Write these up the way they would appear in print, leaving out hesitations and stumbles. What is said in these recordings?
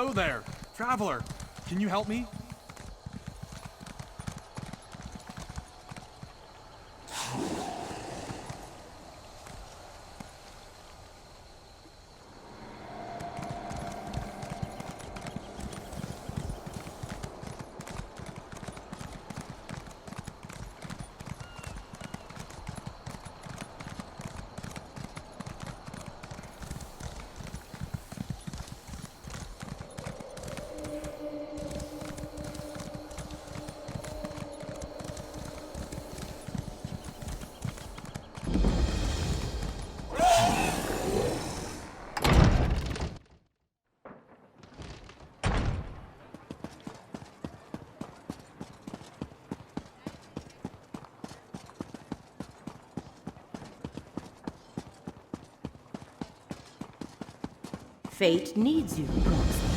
Hello there, traveler. Can you help me? Fate needs you, Proxy.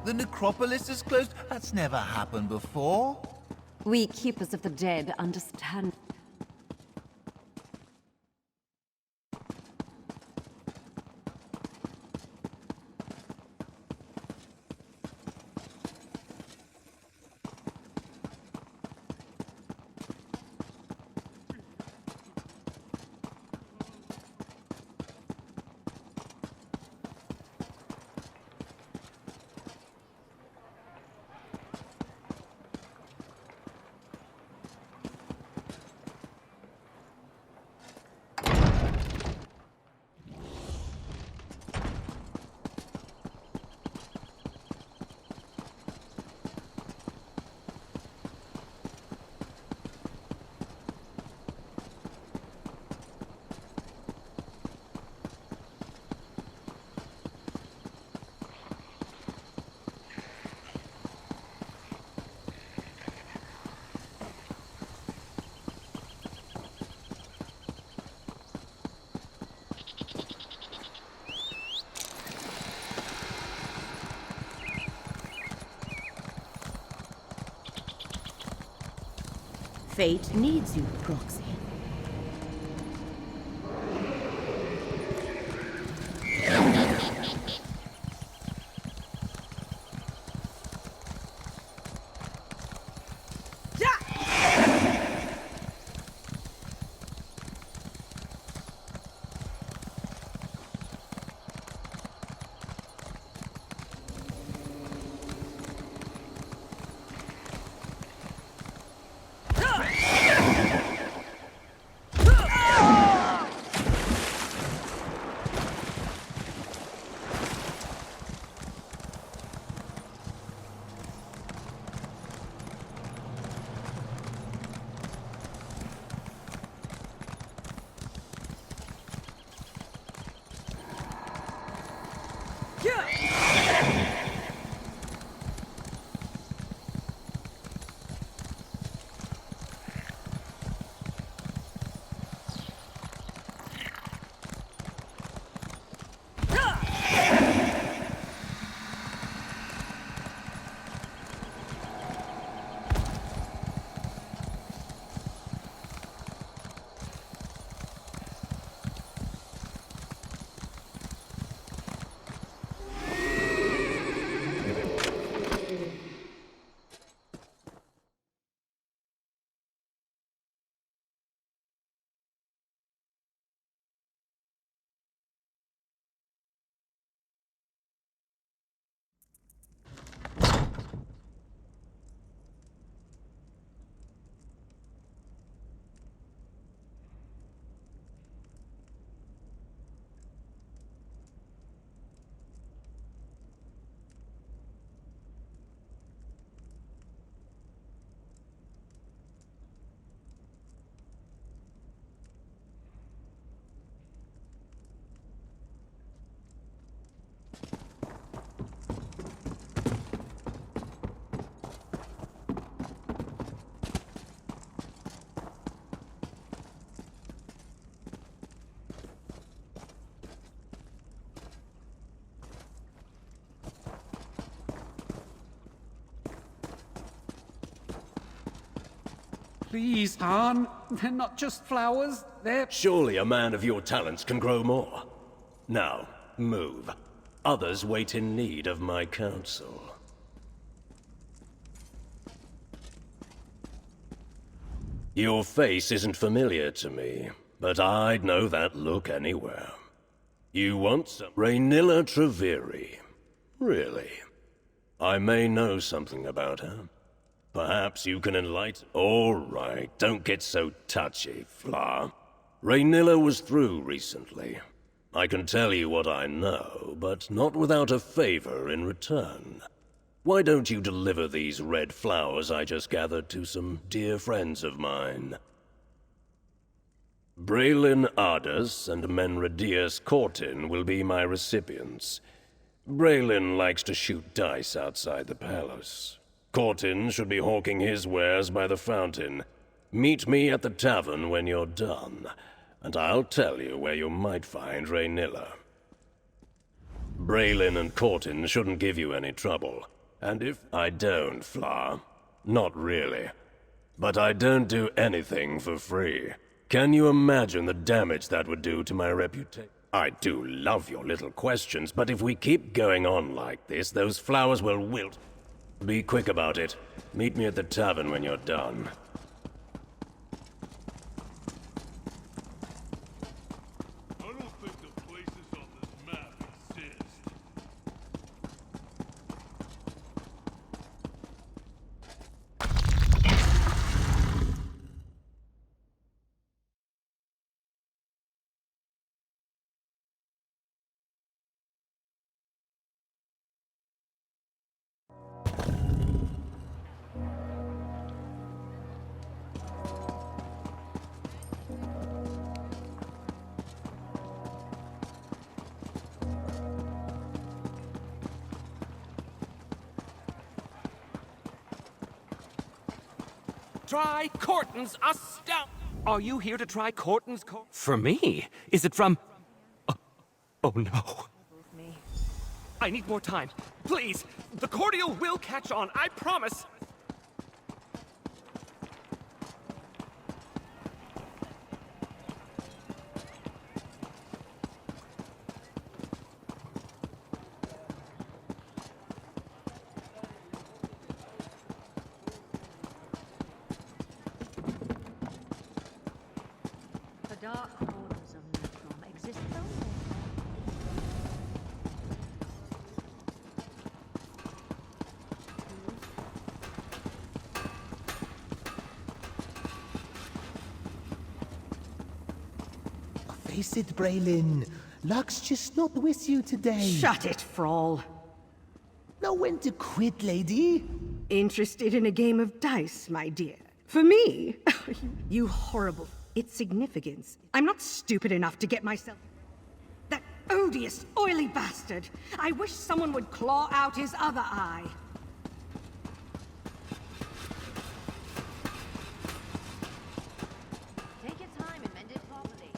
The necropolis is closed? That's never happened before. We keepers of the dead understand. Fate needs you, Proxy. Please, Han. They're not just flowers, they're... Surely a man of your talents can grow more. Now, move. Others wait in need of my counsel. Your face isn't familiar to me, but I'd know that look anywhere. You want some... Rhaenyra Treveri. Really? I may know something about her. Perhaps you can enlighten... All right, don't get so touchy, Fleur. Rhaenyra was through recently. I can tell you what I know, but not without a favor in return. Why don't you deliver these red flowers I just gathered to some dear friends of mine? Braylin Ardus and Menradius Cortin will be my recipients. Braylin likes to shoot dice outside the palace. Cortin should be hawking his wares by the fountain. Meet me at the tavern when you're done, and I'll tell you where you might find Rhaenyra. Braylin and Cortin shouldn't give you any trouble. And if I don't, Fleur, not really. But I don't do anything for free. Can you imagine the damage that would do to my reputation? I do love your little questions, but if we keep going on like this, those flowers will wilt. Be quick about it. Meet me at the tavern when you're done. I don't think the places on this map exist. Try Corton's astound... Are you here to try Corton's For me? Is it from... Oh no. I need more time. Please! The cordial will catch on, I promise! The dark corners of Necrom exist only. Face it, Braylin. Luck's just not with you today. Shut it, Frawl. Know when to quit, lady. Interested in a game of dice, my dear? For me? You horrible... Its significance. I'm not stupid enough to get myself... That odious, oily bastard! I wish someone would claw out his other eye. Take your time and mend it properly.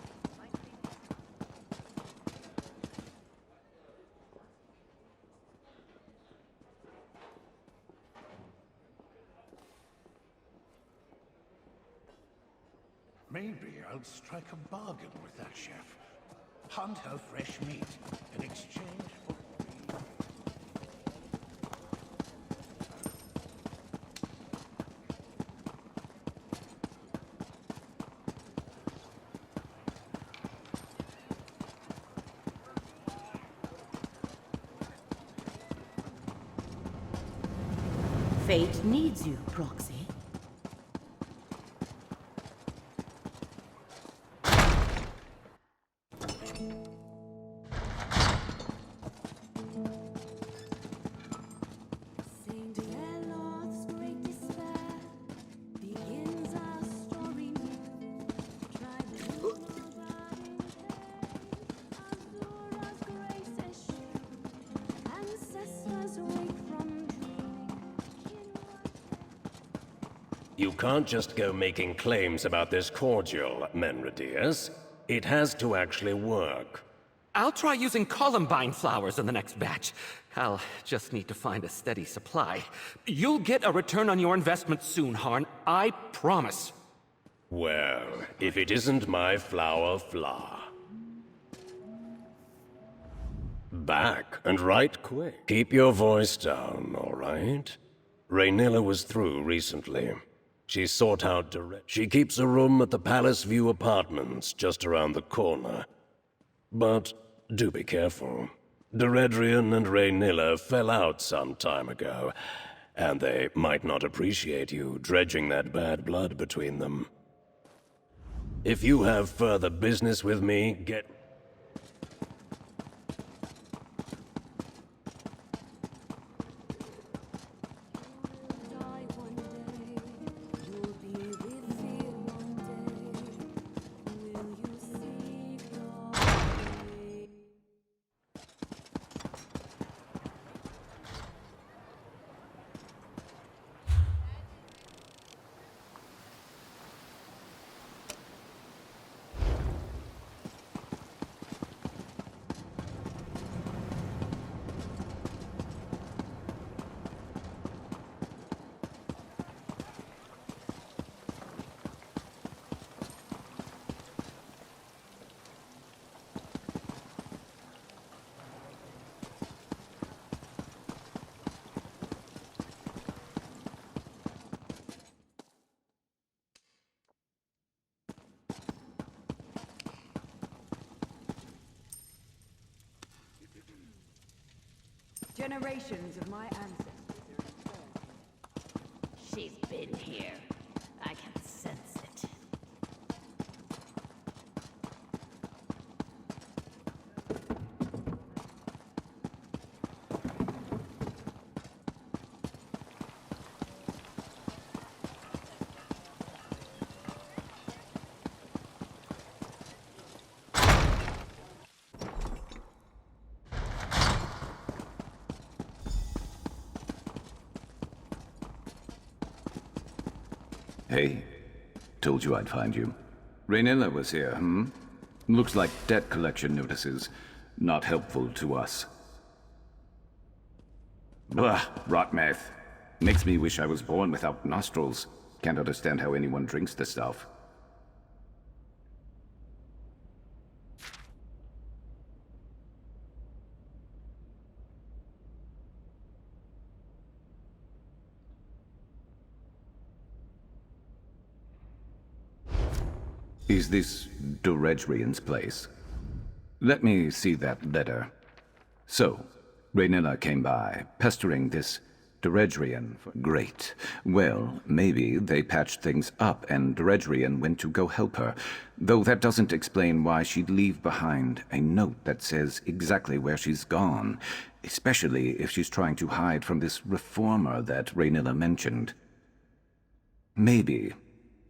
Maybe I'll strike a bargain with that chef. Hunt her fresh meat in exchange for... Fate needs you, Proxy. You can't just go making claims about this cordial, Menradius. It has to actually work. I'll try using columbine flowers in the next batch. I'll just need to find a steady supply. You'll get a return on your investment soon, Harn. I promise. Well, if it isn't my flower Fla. Back, and right quick. Keep your voice down, all right? Raynilla was through recently. She sought out She keeps a room at the Palace View Apartments just around the corner. But do be careful. Deredrian and Raynilla fell out some time ago, and they might not appreciate you dredging that bad blood between them. If you have further business with me, get... Generations of my ancestors are returned. She's been here. I can sense it. Hey, told you I'd find you. Raynilla was here, Looks like debt collection notices. Not helpful to us. Blah, rot meth. Makes me wish I was born without nostrils. Can't understand how anyone drinks the stuff. Is this Deredrian's place? Let me see that letter. So, Raynilla came by, pestering this Deredrian. Great. Well, maybe they patched things up and Deredrian went to go help her. Though that doesn't explain why she'd leave behind a note that says exactly where she's gone. Especially if she's trying to hide from this reformer that Raynilla mentioned. Maybe.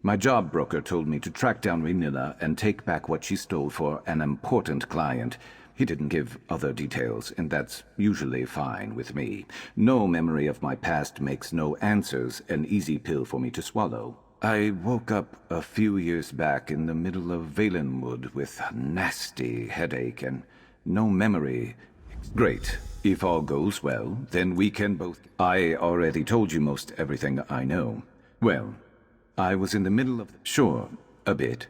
My job broker told me to track down Raynilla and take back what she stole for an important client. He didn't give other details, and that's usually fine with me. No memory of my past makes no answers an easy pill for me to swallow. I woke up a few years back in the middle of Valenwood with a nasty headache and no memory. Great. If all goes well, then we can both... I already told you most everything I know. Well... I was in the middle of... Sure, a bit.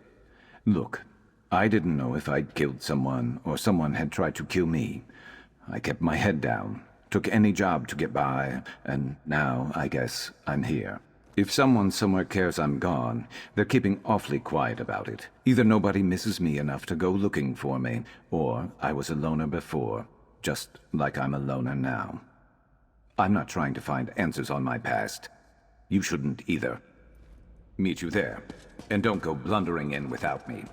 Look, I didn't know if I'd killed someone or someone had tried to kill me. I kept my head down, took any job to get by, and now I guess I'm here. If someone somewhere cares I'm gone, they're keeping awfully quiet about it. Either nobody misses me enough to go looking for me, or I was a loner before, just like I'm a loner now. I'm not trying to find answers on my past. You shouldn't either. Meet you there. And don't go blundering in without me.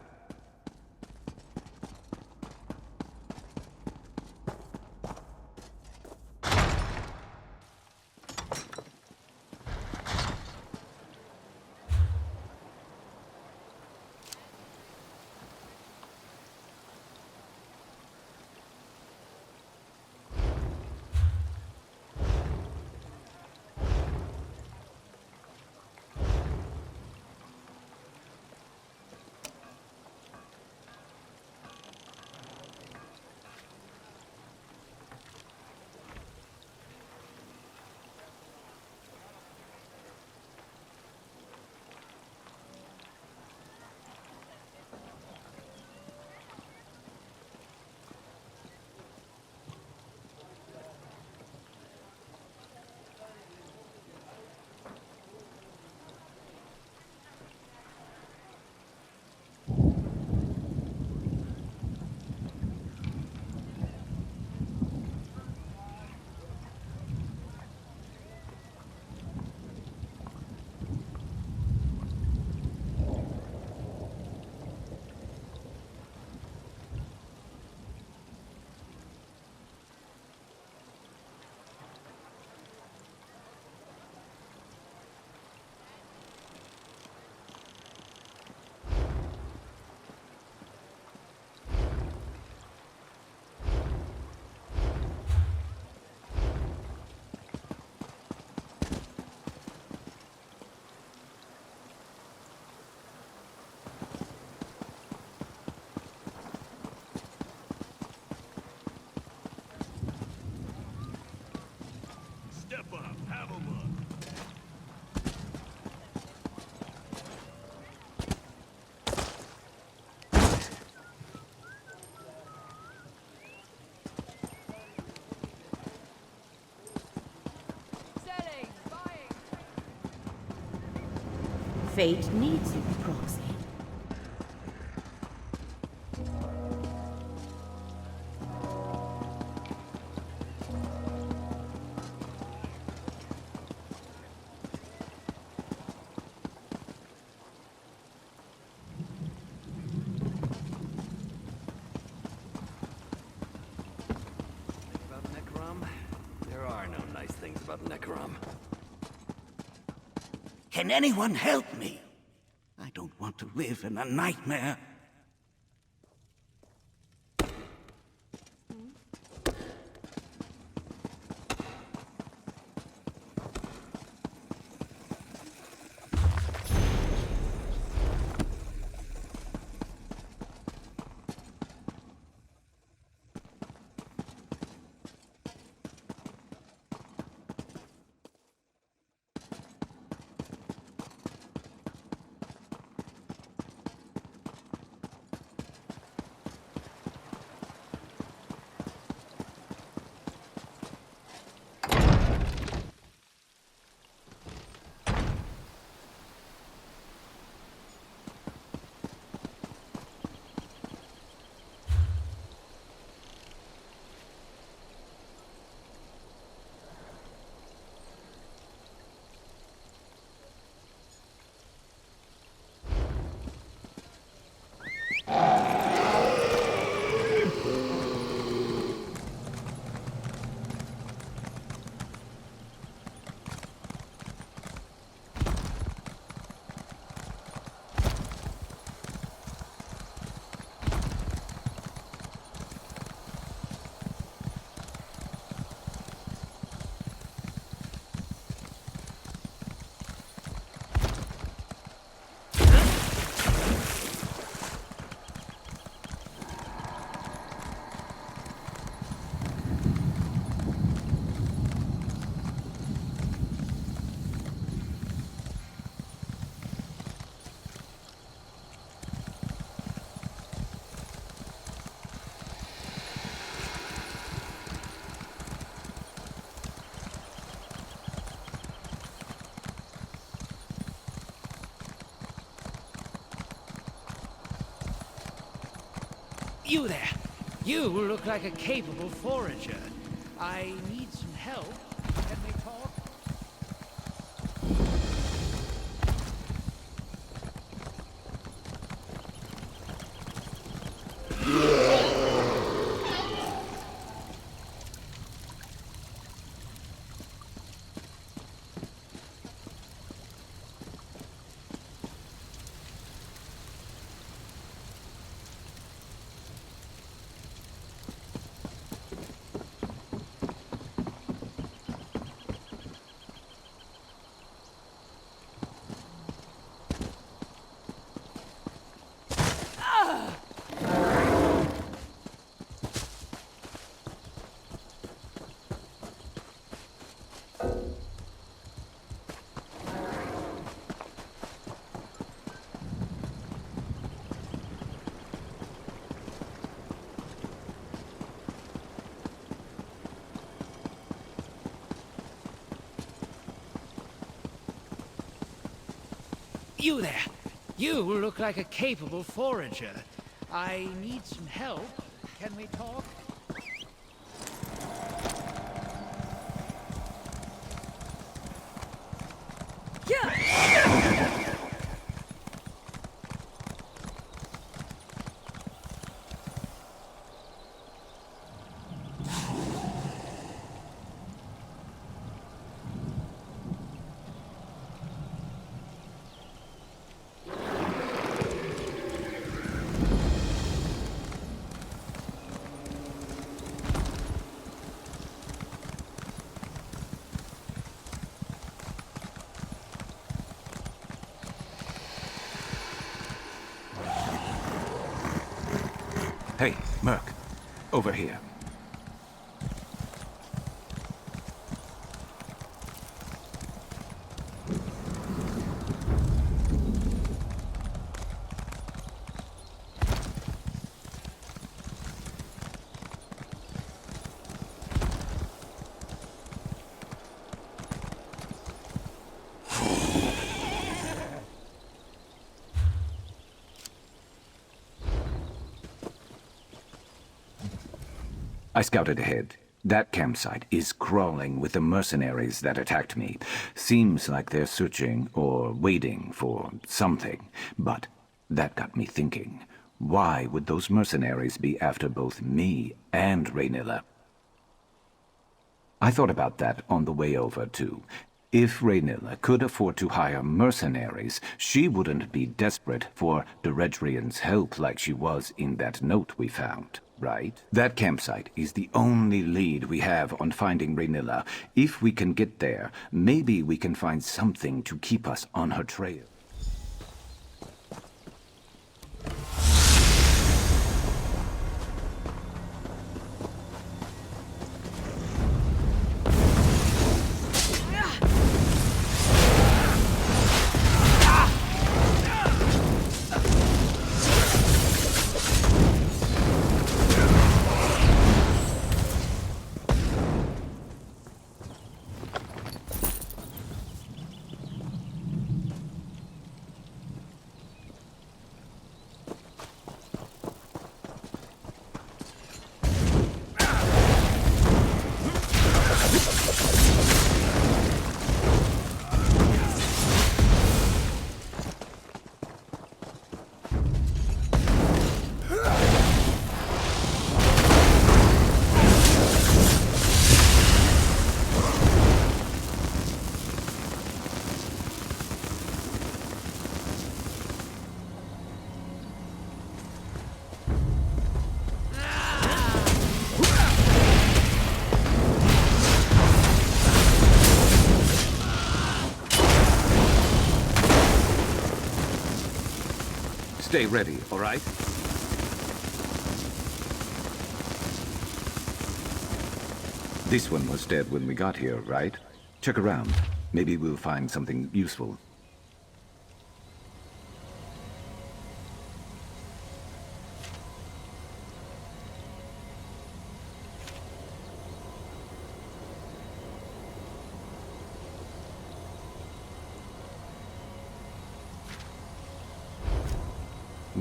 have a look. Fate needs you, Proxy. About Necrom? There are no nice things about Necrom. Can anyone help me? I don't want to live in a nightmare. You there! You look like a capable forager. I need some help. Can we talk? You there! You look like a capable forager. I need some help. Can we talk? Hey, Merc. Over here. I scouted ahead. That campsite is crawling with the mercenaries that attacked me. Seems like they're searching or waiting for something. But that got me thinking. Why would those mercenaries be after both me and Raynilla? I thought about that on the way over, too. If Raynilla could afford to hire mercenaries, she wouldn't be desperate for Deredrian's help like she was in that note we found, right? That campsite is the only lead we have on finding Raynilla. If we can get there, maybe we can find something to keep us on her trail. Stay ready, all right? This one was dead when we got here, right? Check around. Maybe we'll find something useful.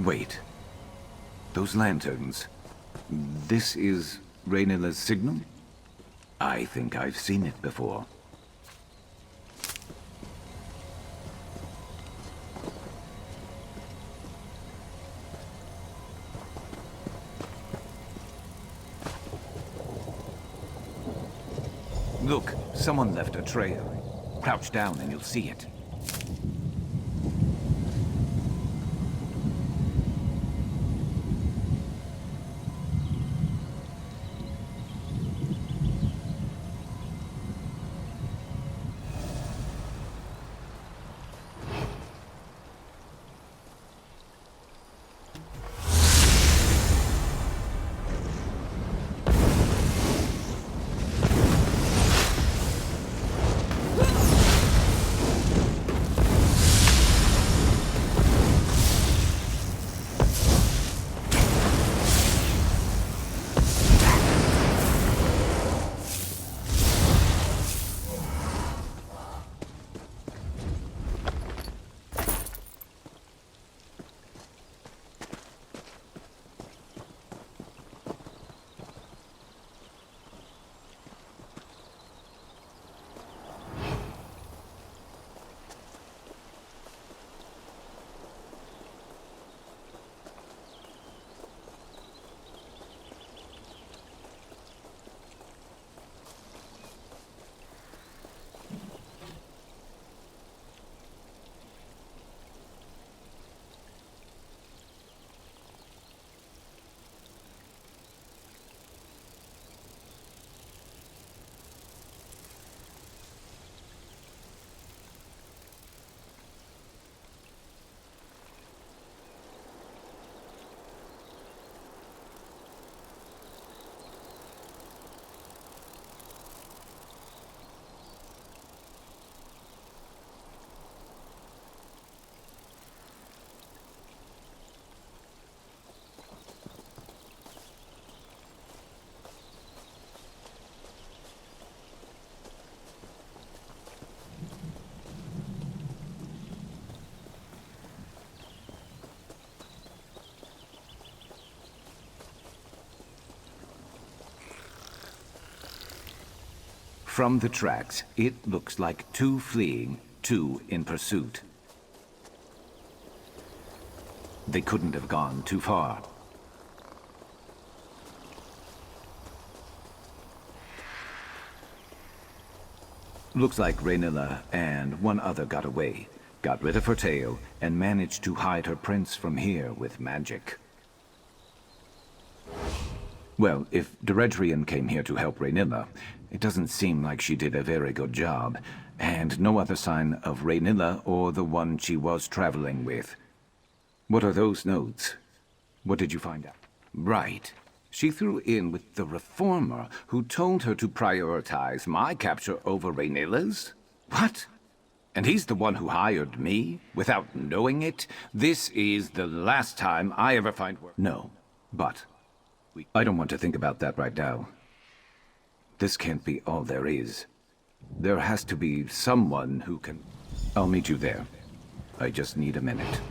Wait. Those lanterns. This is Raynilla's signal? I think I've seen it before. Look, someone left a trail. Crouch down and you'll see it. From the tracks, it looks like 2 fleeing, 2 in pursuit. They couldn't have gone too far. Looks like Raynilla and one other got away, got rid of her tail, and managed to hide her prince from here with magic. Well, if Deredrian came here to help Raynilla, it doesn't seem like she did a very good job, and no other sign of Raynilla or the one she was traveling with. What are those notes? What did you find out? Right. She threw in with the Reformer, who told her to prioritize my capture over Raynilla's? What? And he's the one who hired me, without knowing it? This is the last time I ever find work. No, but I don't want to think about that right now. This can't be all there is. There has to be someone who can... I'll meet you there. I just need a minute.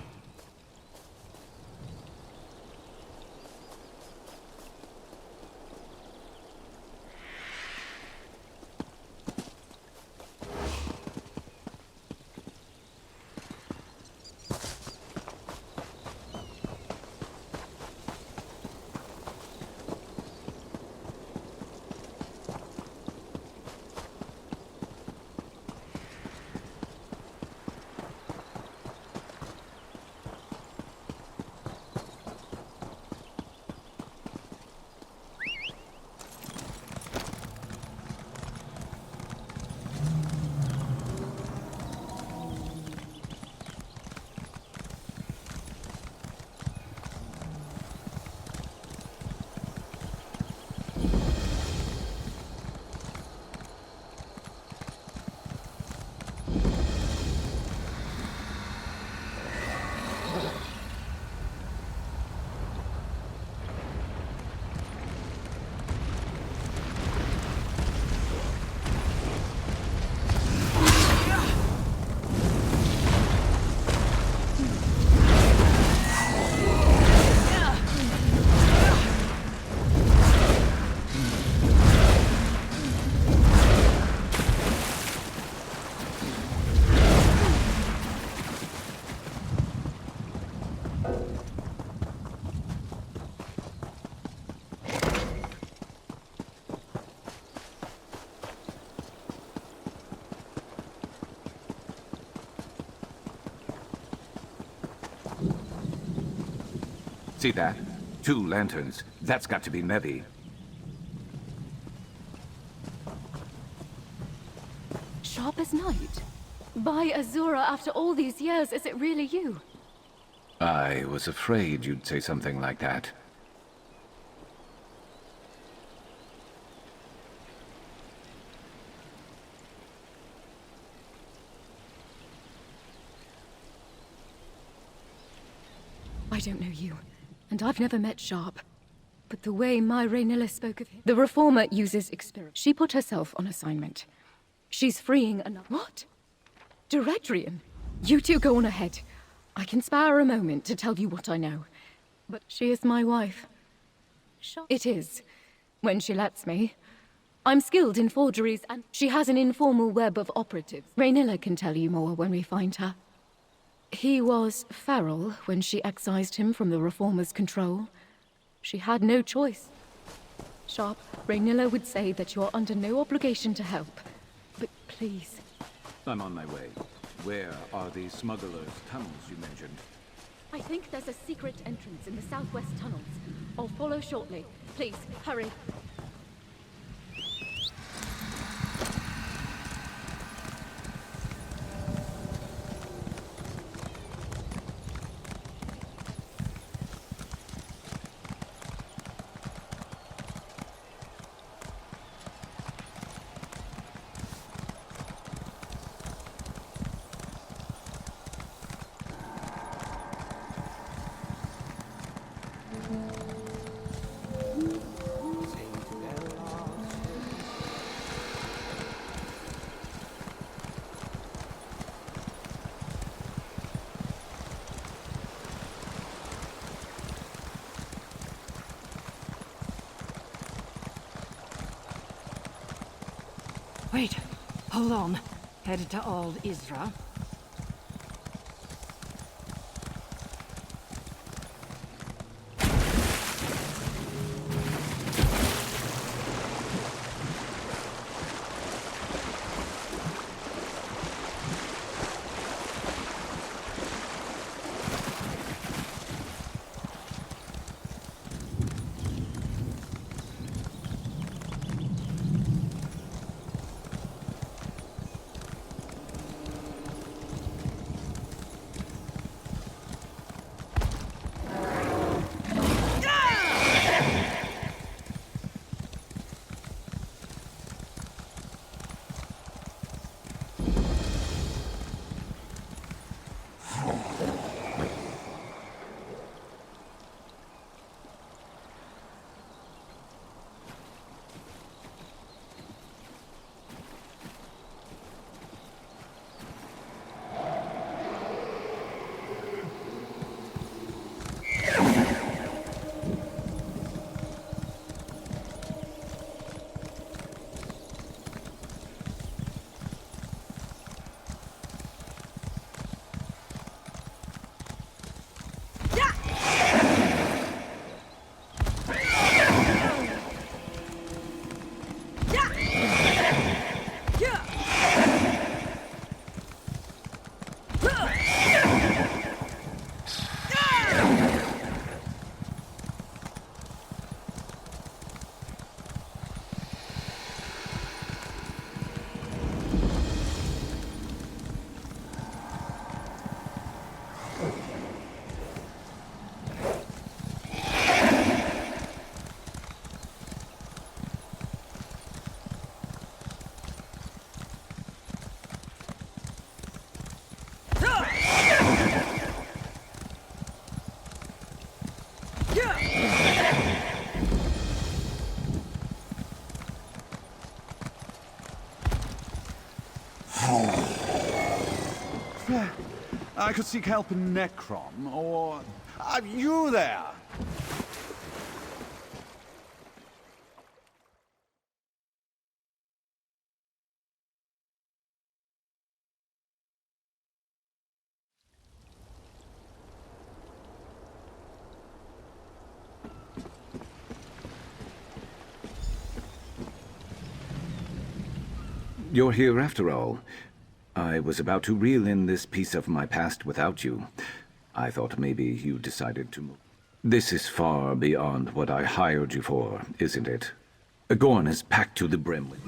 See that? 2 lanterns. That's got to be Mevi. Sharp as night? By Azura, after all these years, is it really you? I was afraid you'd say something like that. I don't know you, and I've never met Sharp. But the way my Raynilla spoke of him... The Reformer uses experiment. She put herself on assignment. She's freeing another... What? Deredrian? You two go on ahead. I can spare a moment to tell you what I know. But she is my wife. Sharp? It is, when she lets me. I'm skilled in forgeries, and she has an informal web of operatives. Raynilla can tell you more when we find her. He was feral when she excised him from the Reformer's control. She had no choice. Sharp, Raynilla would say that you're under no obligation to help. But please... I'm on my way. Where are the smugglers' tunnels you mentioned? I think there's a secret entrance in the southwest tunnels. I'll follow shortly. Please, hurry. Wait, hold on. Headed to Old Isra. I could seek help in Necrom, or... you there! You're here after all. I was about to reel in this piece of my past without you. I thought maybe you decided to move. This is far beyond what I hired you for, isn't it? Gorn is packed to the brim with...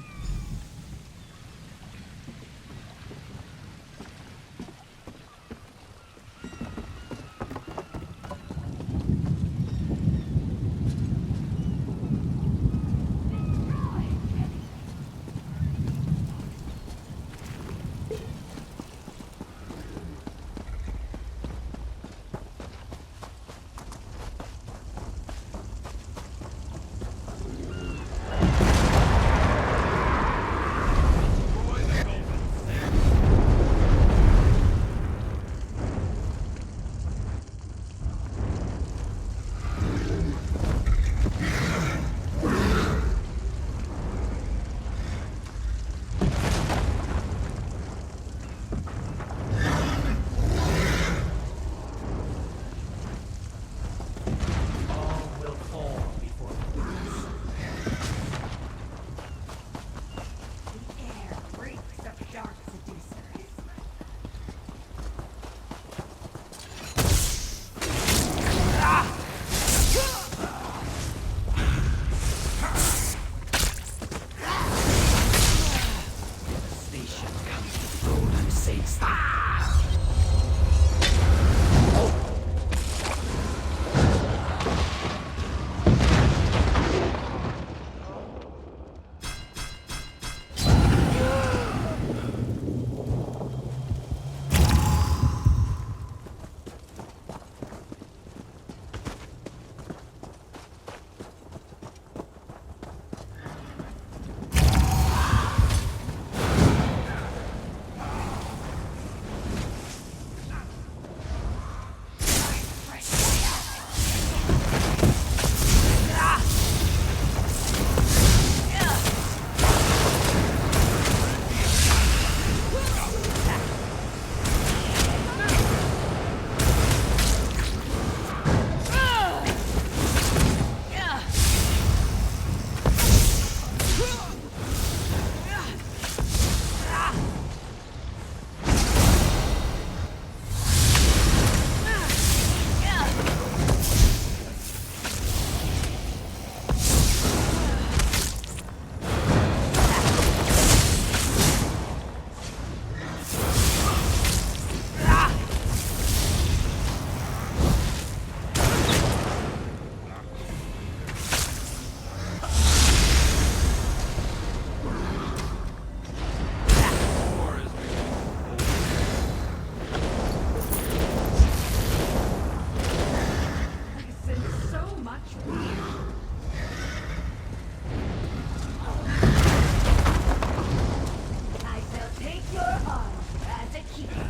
I shall take your arm as a keeper.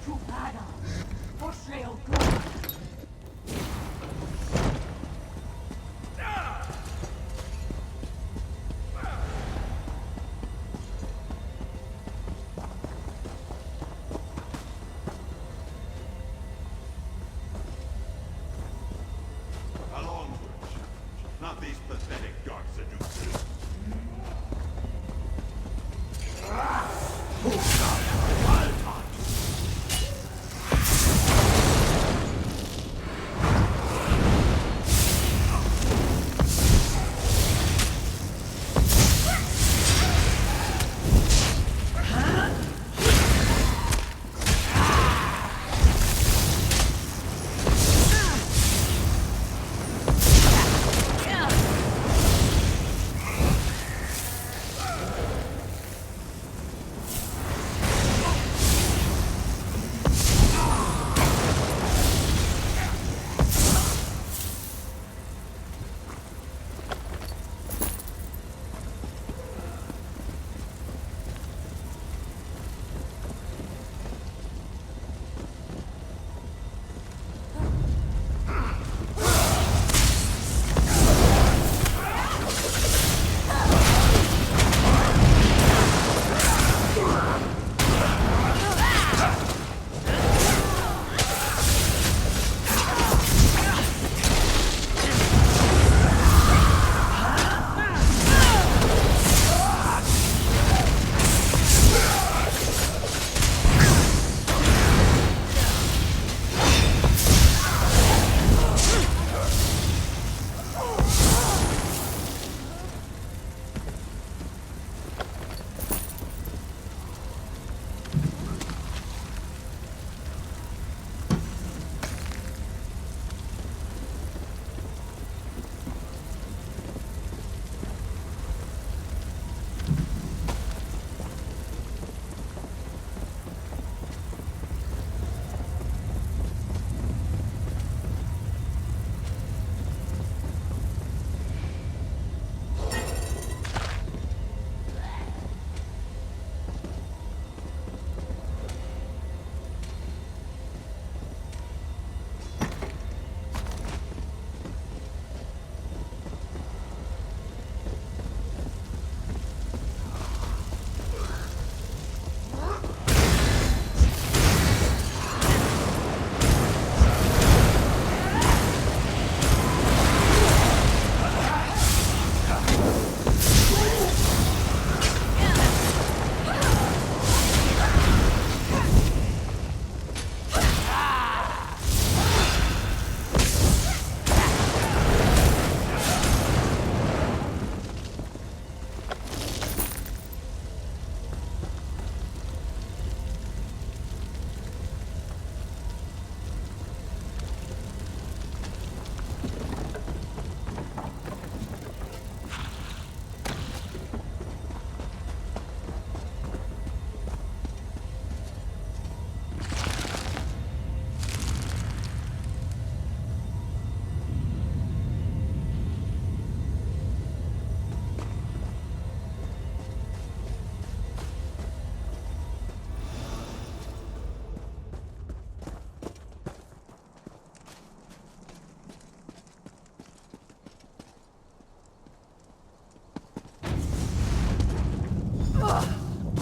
To battle for Shreogor. Along with challenge, not these pathetic dark seducers.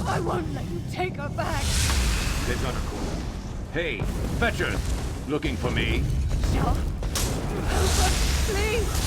I won't let you take her back. Hey, fetchers! Looking for me? Help us, please.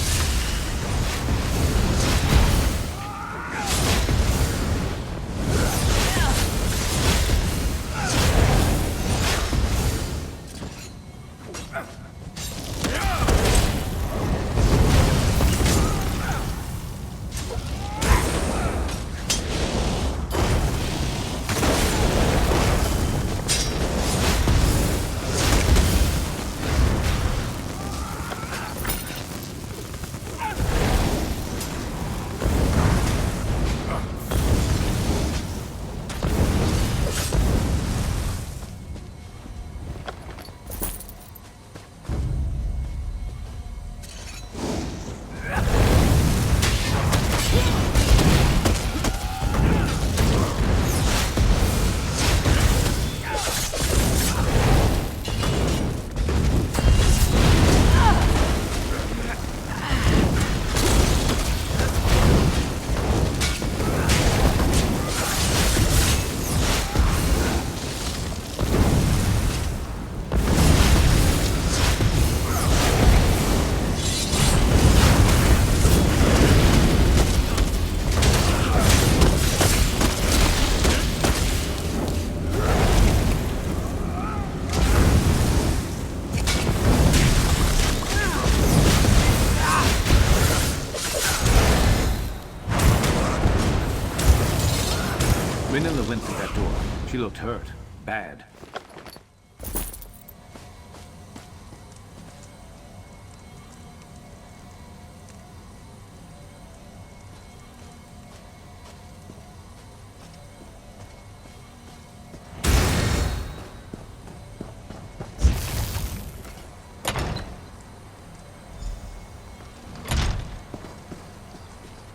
looked hurt. Bad.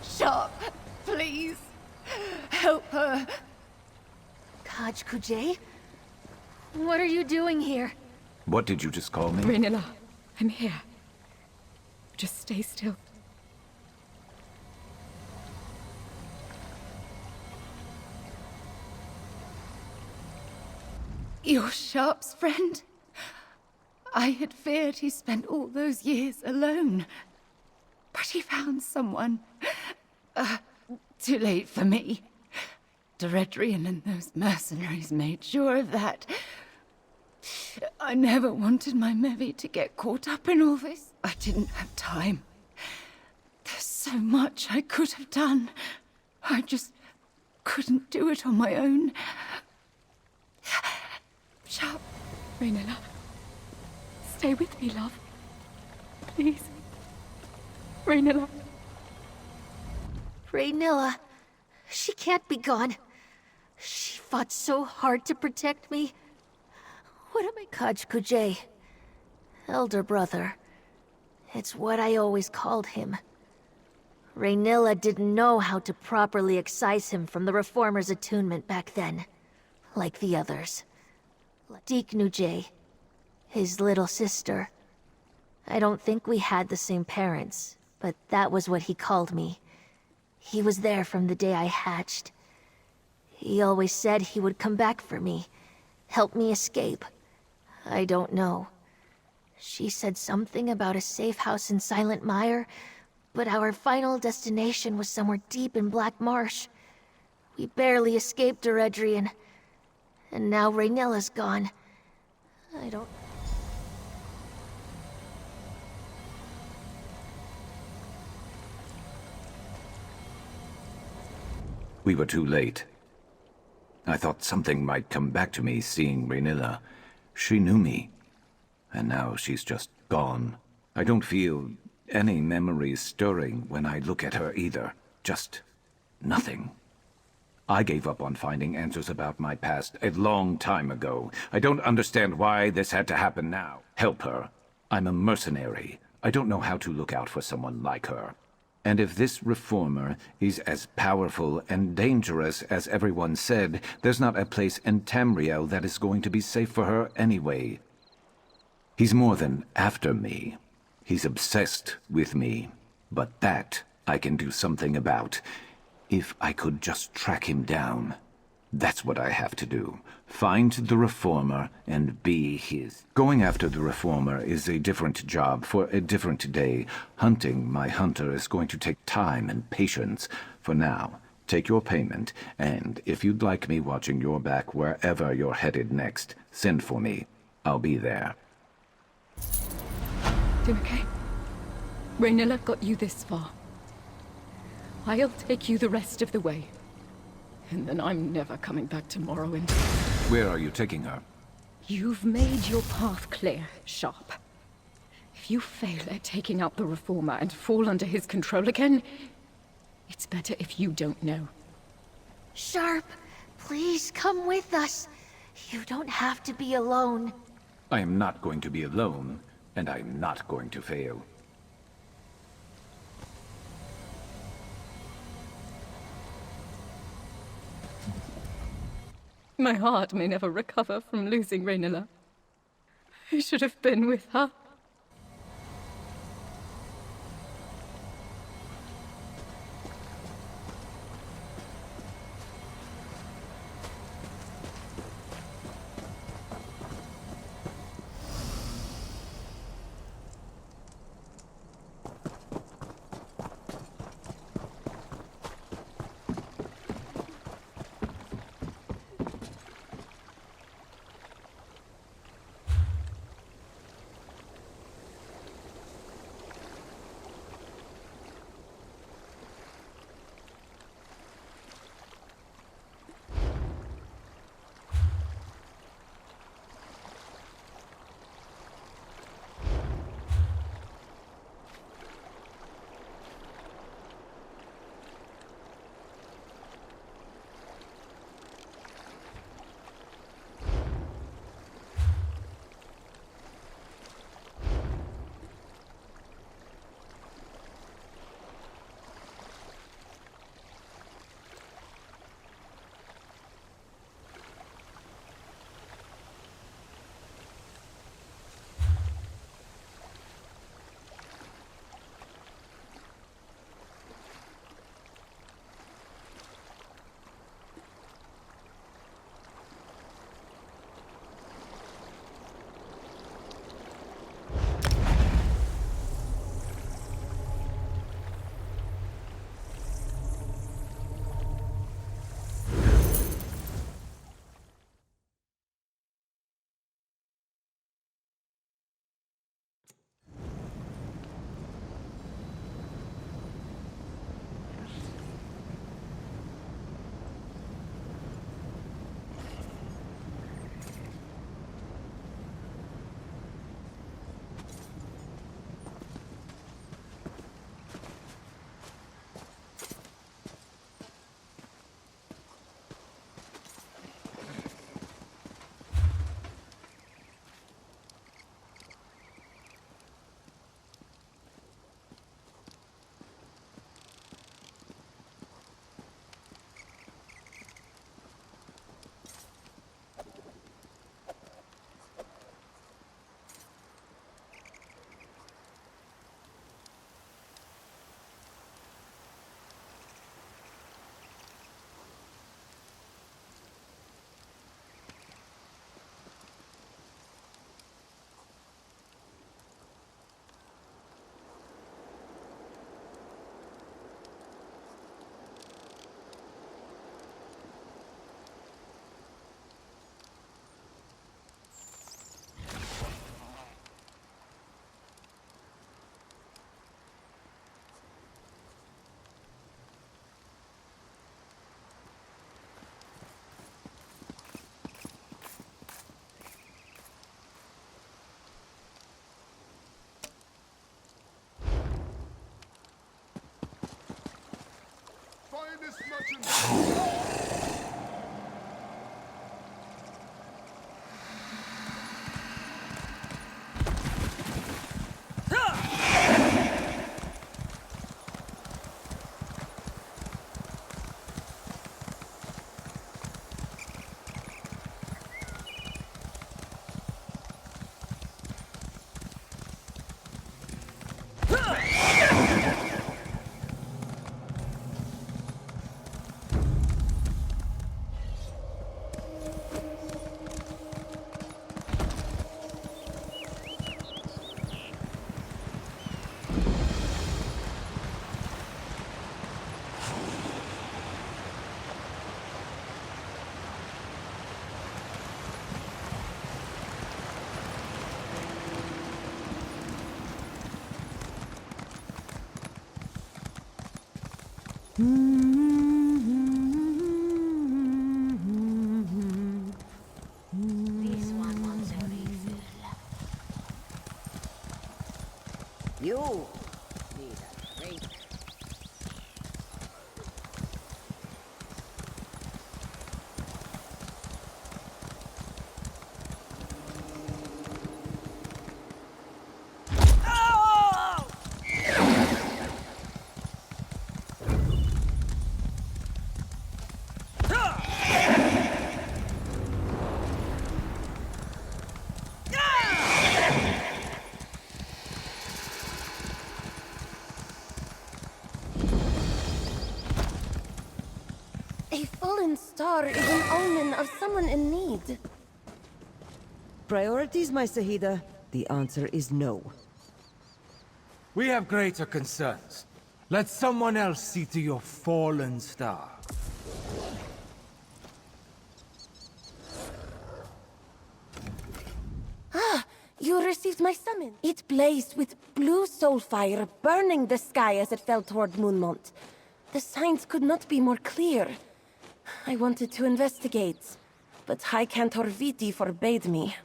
Sharp, please. Help her. Kaj Kujay? What are you doing here? What did you just call me? Raynilla, I'm here. Just stay still. You're Sharp's friend? I had feared he spent all those years alone. But he found someone. Too late for me. Deredrian and those mercenaries made sure of that. I never wanted my Mevi to get caught up in all this. I didn't have time. There's so much I could have done. I just couldn't do it on my own. Sharp, Raynilla. Stay with me, love. Please. Raynilla. Raynilla. She can't be gone. She fought so hard to protect me. What am I? Kaj Kujay. Elder brother. It's what I always called him. Raynilla didn't know how to properly excise him from the Reformer's attunement back then. Like the others. Deek Nujay. His little sister. I don't think we had the same parents, but that was what he called me. He was there from the day I hatched. He always said he would come back for me, help me escape. I don't know. She said something about a safe house in Silent Mire, but our final destination was somewhere deep in Black Marsh. We barely escaped Deredrian, and now Raynilla's gone. I don't... We were too late. I thought something might come back to me seeing Raynilla. She knew me. And now she's just gone. I don't feel any memories stirring when I look at her either. Just nothing. I gave up on finding answers about my past a long time ago. I don't understand why this had to happen now. Help her. I'm a mercenary. I don't know how to look out for someone like her. And if this reformer is as powerful and dangerous as everyone said, there's not a place in Tamriel that is going to be safe for her anyway. He's more than after me. He's obsessed with me. But that I can do something about. If I could just track him down. That's what I have to do. Find the Reformer and be his. Going after the Reformer is a different job for a different day. Hunting my hunter is going to take time and patience. For now, take your payment, and if you'd like me watching your back wherever you're headed next, send for me. I'll be there. You okay? Raynilla got you this far. I'll take you the rest of the way. And then I'm never coming back to Morrowind. Where are you taking her? You've made your path clear, Sharp. If you fail at taking out the Reformer and fall under his control again, it's better if you don't know. Sharp, please come with us. You don't have to be alone. I am not going to be alone, and I'm not going to fail. My heart may never recover from losing Raynilla. I should have been with her. This one wants a refill. You need a drink. A fallen star is an omen of someone in need. Priorities, my Sahida? The answer is no. We have greater concerns. Let someone else see to your fallen star. Ah, you received my summon. It blazed with blue soul fire, burning the sky as it fell toward Moonmont. The signs could not be more clear. I wanted to investigate, but High Cantor Viti forbade me.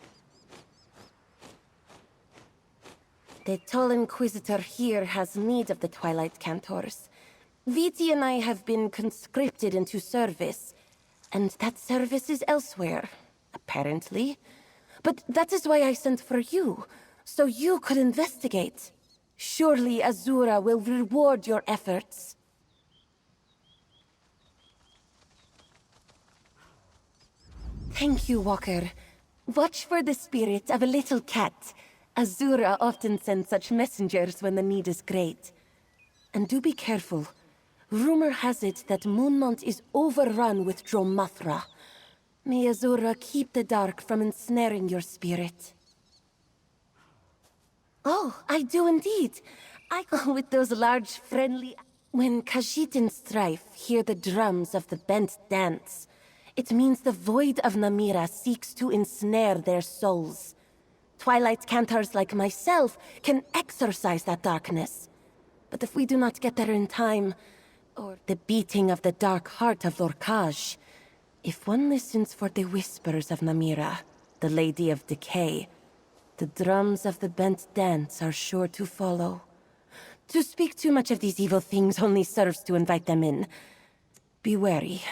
The tall Inquisitor here has need of the Twilight Cantors. Viti and I have been conscripted into service, and that service is elsewhere, apparently. But that is why I sent for you, so you could investigate. Surely Azura will reward your efforts. Thank you, Walker. Watch for the spirit of a little cat. Azura often sends such messengers when the need is great. And do be careful. Rumor has it that Moonmont is overrun with Dromathra. May Azura keep the dark from ensnaring your spirit. Oh, I do indeed. I go with those large, friendly... When Khajiit and Strife hear the drums of the Bent dance, it means the void of Namira seeks to ensnare their souls. Twilight Cantors like myself can exorcise that darkness. But if we do not get there in time, or the beating of the dark heart of Lorkaj, if one listens for the whispers of Namira, the Lady of Decay, the drums of the Bent dance are sure to follow. To speak too much of these evil things only serves to invite them in. Be wary.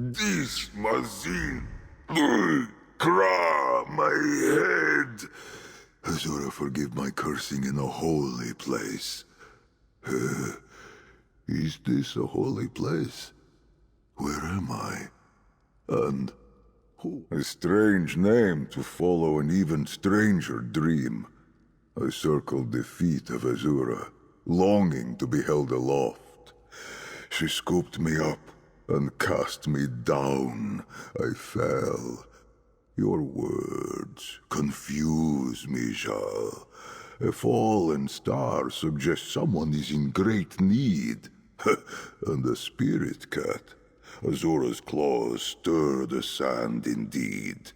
This Mazin. Kra, my head. Azura, forgive my cursing in a holy place. Is this a holy place? Where am I? And who? A strange name to follow an even stranger dream. I circled the feet of Azura, longing to be held aloft. She scooped me up and cast me down. I fell. Your words confuse me, Jal. A fallen star suggests someone is in great need. And a spirit cat. Azura's claws stir the sand indeed.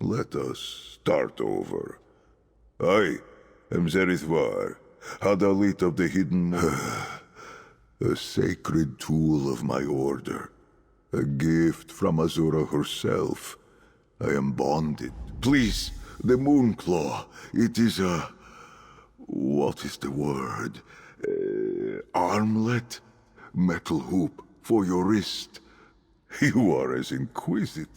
Let us start over. I am Zerithvar, Hadalit of the Hidden Moon. A sacred tool of my order. A gift from Azura herself. I am bonded. Please, the Moonclaw. It is a... what is the word? Armlet? Metal hoop for your wrist. You are as inquisitive.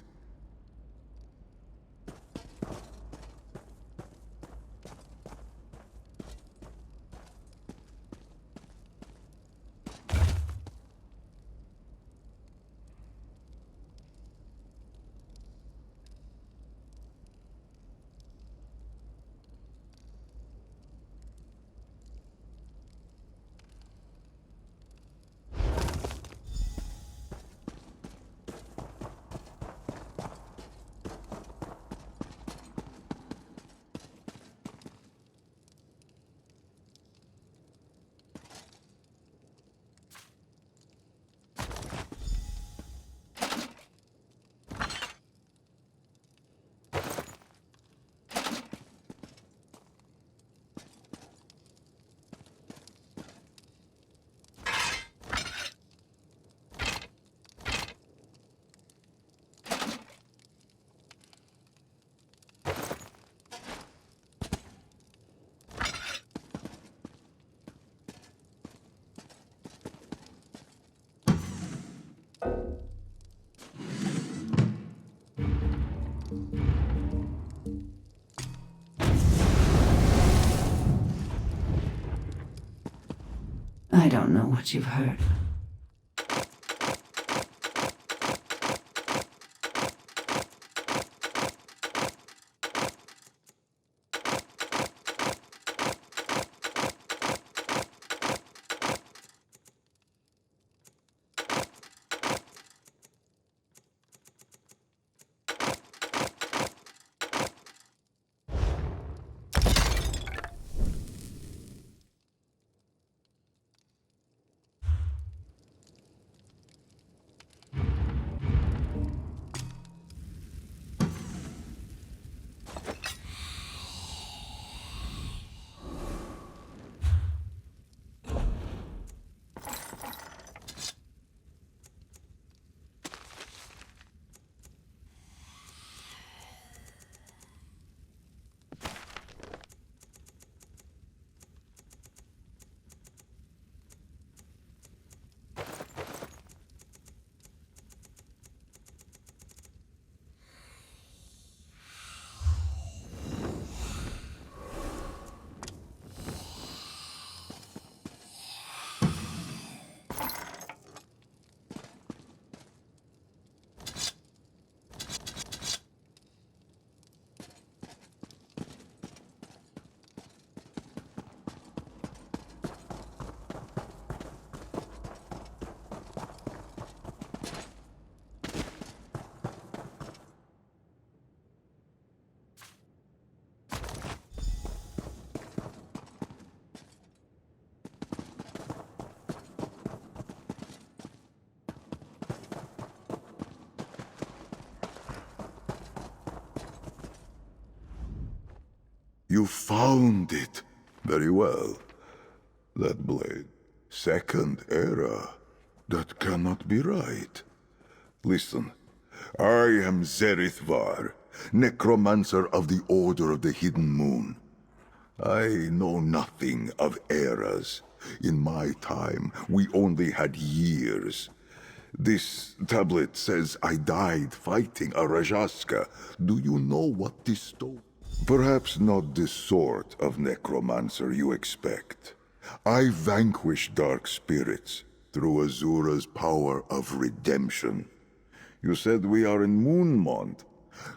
I don't know what you've heard. You found it. Very well. That blade. Second era. That cannot be right. Listen. I am Zerithvar, necromancer of the Order of the Hidden Moon. I know nothing of eras. In my time, we only had years. This tablet says I died fighting a Rajaska. Do you know what this stone? Perhaps not the sort of necromancer you expect. I vanquish dark spirits through Azura's power of redemption. You said we are in Moonmont.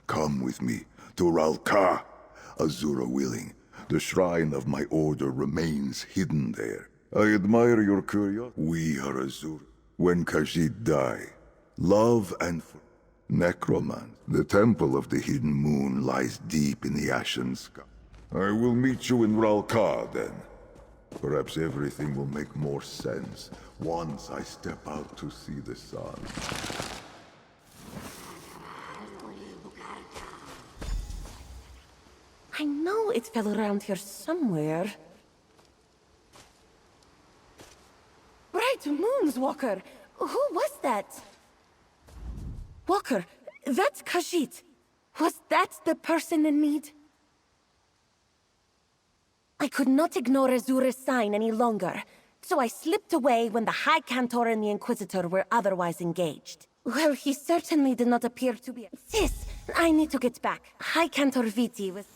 Come with me to Ralka. Azura willing, the shrine of my order remains hidden there. I admire your curiosity. We are Azura. When Khajiit die, love and necromant. The temple of the hidden moon lies deep in the ashen sky. I will meet you in Ralka then. Perhaps everything will make more sense once I step out to see the sun. I know it fell around here somewhere. Bright moons, Walker! Who was that? Walker, that's Khajiit. Was that the person in need? I could not ignore Azura's sign any longer, so I slipped away when the High Cantor and the Inquisitor were otherwise engaged. Well, he certainly did not appear to be— Sis, I need to get back. High Cantor Viti was—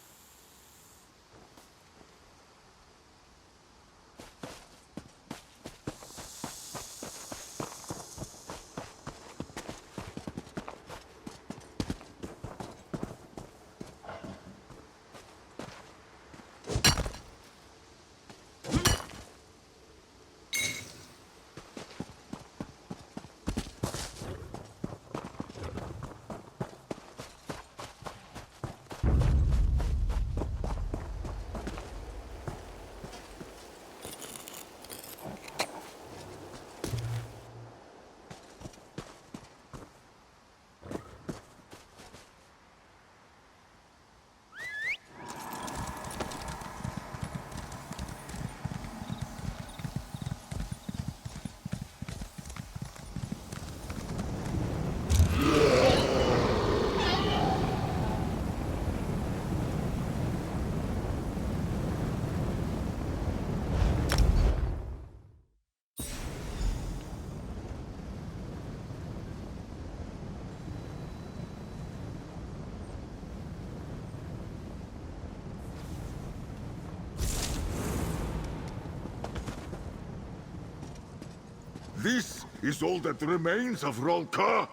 This is all that remains of Ralka?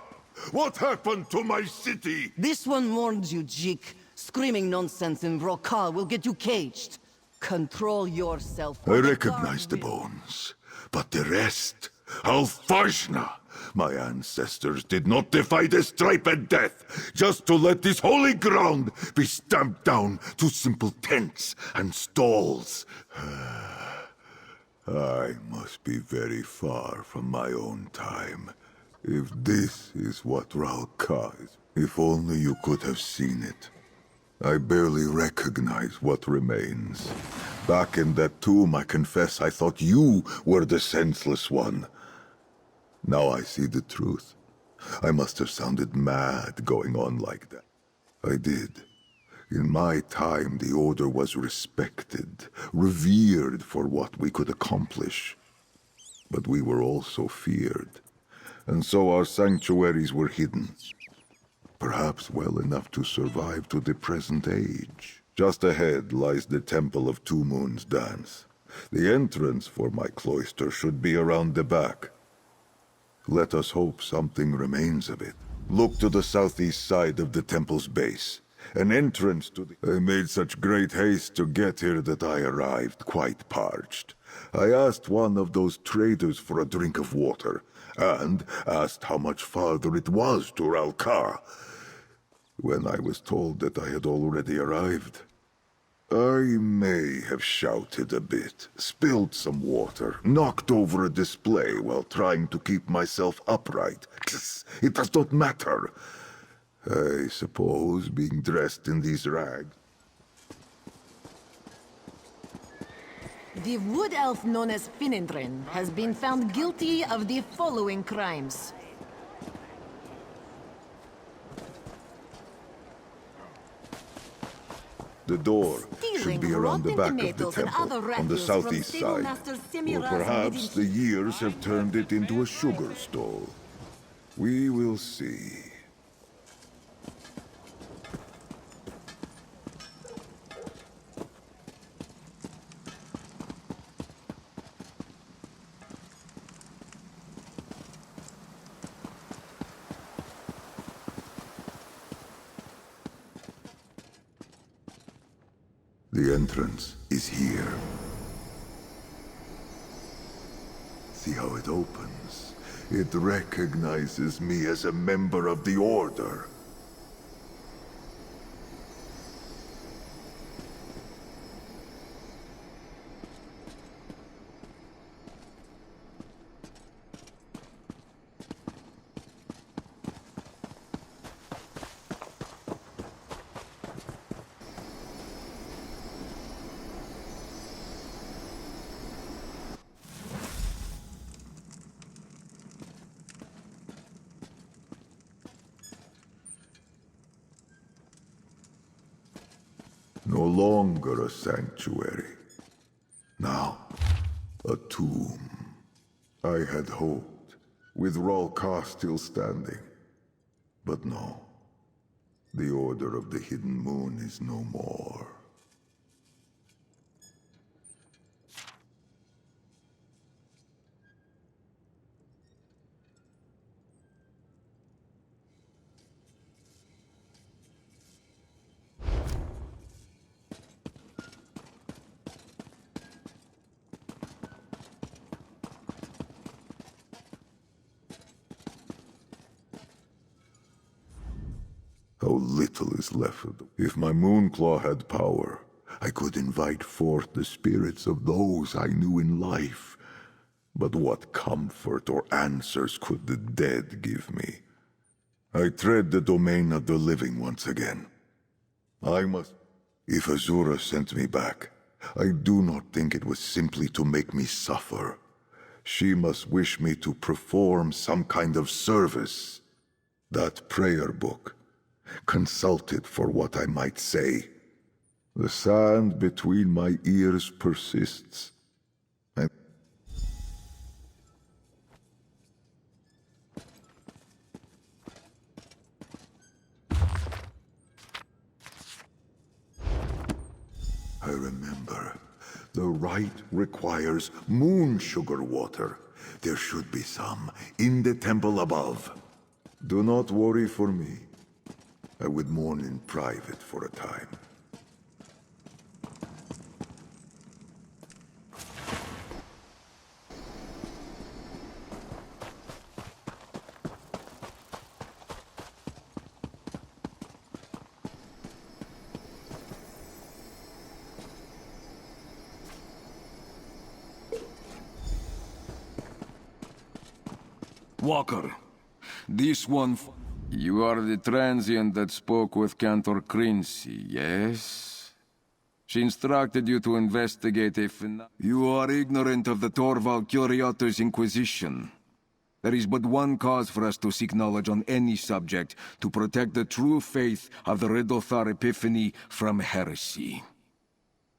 What happened to my city? This one warns you, Jeek. Screaming nonsense in Ralka will get you caged. Control yourself. I recognize the bones, but the rest— Alfajna! My ancestors did not defy the stripe and death just to let this holy ground be stamped down to simple tents and stalls. I must be very far from my own time. If this is what Ralka is, if only you could have seen it. I barely recognize what remains. Back in that tomb, I confess I thought you were the senseless one. Now I see the truth. I must have sounded mad going on like that. I did. In my time, the Order was respected, revered for what we could accomplish. But we were also feared, and so our sanctuaries were hidden. Perhaps well enough to survive to the present age. Just ahead lies the Temple of Two Moons Dance. The entrance for my cloister should be around the back. Let us hope something remains of it. Look to the southeast side of the temple's base. An entrance to the— I made such great haste to get here that I arrived quite parched. I asked one of those traders for a drink of water, and asked how much farther it was to Ralka. When I was told that I had already arrived, I may have shouted a bit, spilled some water, knocked over a display while trying to keep myself upright. It does not matter. I suppose being dressed in these rags— The wood elf known as Finindrin has been found guilty of the following crimes. The door should Stealing be around the back of the tomatoes and temple, other on the refuse from southeast stable side. master Or Semiraz perhaps within— the years have turned it into a sugar stall. We will see. The entrance is here. See how it opens? It recognizes me as a member of the Order. No longer a sanctuary. Now, a tomb. I had hoped, with Rolka still standing. But no. The Order of the Hidden Moon is no more. How little is left of them. If my Moonclaw had power, I could invite forth the spirits of those I knew in life. But what comfort or answers could the dead give me? I tread the domain of the living once again. I must... If Azura sent me back, I do not think it was simply to make me suffer. She must wish me to perform some kind of service. That prayer book. Consult it for what I might say. The sand between my ears persists. I remember. The rite requires moon sugar water. There should be some in the temple above. Do not worry for me. I would mourn in private for a time. Walker, this one... You are the transient that spoke with Cantor Quincy, yes? She instructed you to investigate a You are ignorant of the Torval Curiator's Inquisition. There is but one cause for us to seek knowledge on any subject, to protect the true faith of the Riddlethar Epiphany from heresy.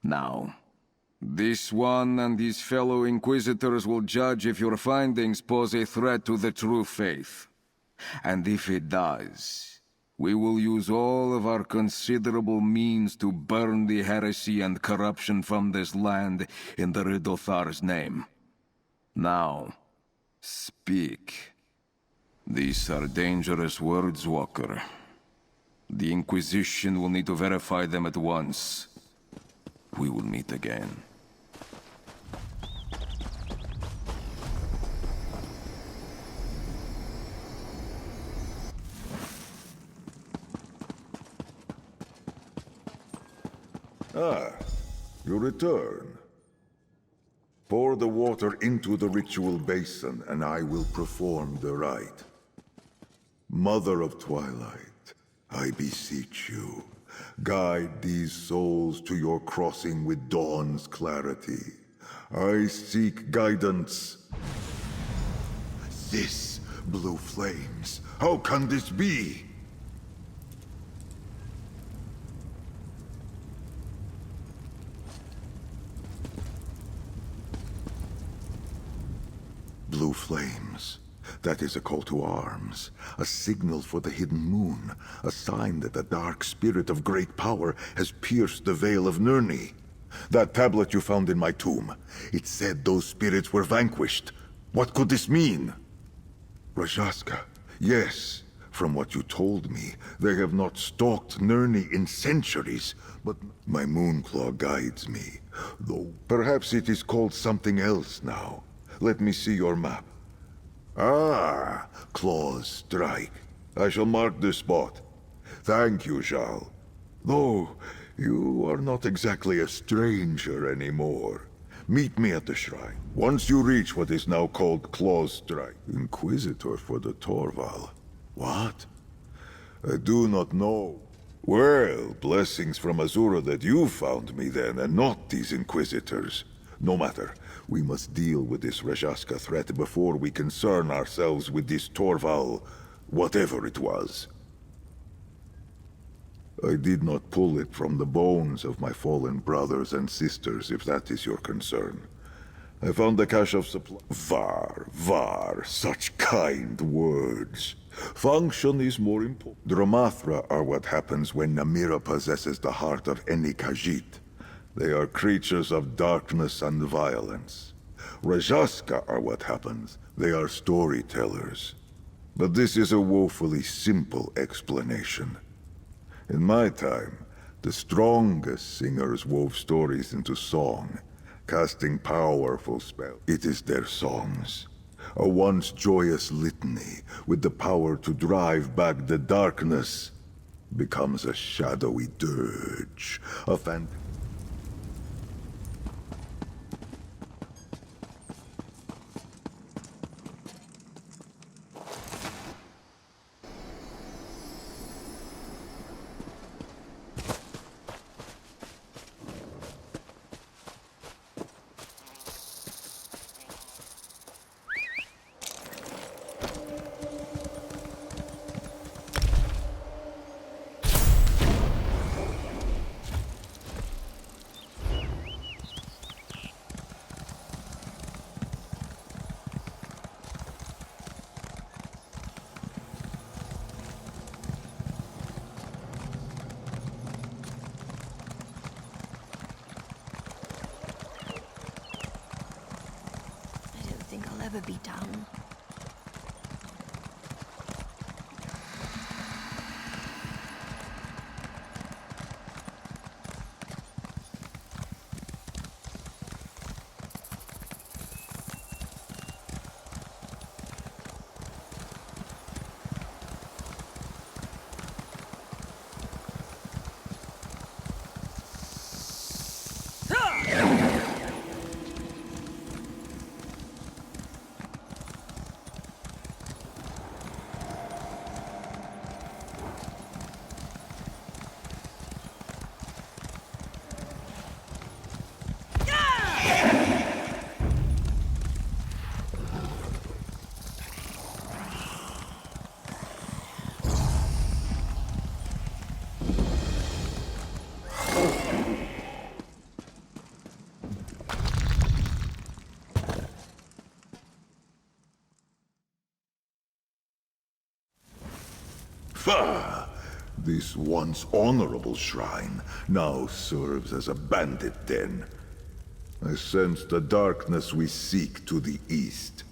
Now, this one and his fellow Inquisitors will judge if your findings pose a threat to the true faith. And if it does, we will use all of our considerable means to burn the heresy and corruption from this land in the Riddlethar's name. Now, speak. These are dangerous words, Walker. The Inquisition will need to verify them at once. We will meet again. Ah, you return. Pour the water into the ritual basin, and I will perform the rite. Mother of Twilight, I beseech you, guide these souls to your crossing with dawn's clarity. I seek guidance. This blue flames, how can this be? Blue flames. That is a call to arms, a signal for the hidden moon, a sign that the dark spirit of great power has pierced the veil of Nirni. That tablet you found in my tomb, it said those spirits were vanquished. What could this mean? Rajaska, yes, from what you told me, they have not stalked Nirni in centuries, but my Moonclaw guides me. Though perhaps it is called something else now. Let me see your map. Ah, Claw's Strike. I shall mark this spot. Thank you, Jarl. Though, you are not exactly a stranger anymore. Meet me at the shrine, once you reach what is now called Claw's Strike. Inquisitor for the Torval. What? I do not know. Well, blessings from Azura that you found me then, and not these Inquisitors. No matter. We must deal with this Rajaska threat before we concern ourselves with this Torval, whatever it was. I did not pull it from the bones of my fallen brothers and sisters, if that is your concern. I found the cache of supply. Var, such kind words. Function is more important. Dramathra are what happens when Namira possesses the heart of any Khajiit. They are creatures of darkness and violence. Rajaska are what happens. They are storytellers. But this is a woefully simple explanation. In my time, the strongest singers wove stories into song, casting powerful spells. It is their songs. A once joyous litany with the power to drive back the darkness becomes a shadowy dirge, a Ever be done. This once honorable shrine now serves as a bandit den. I sense the darkness we seek to the east.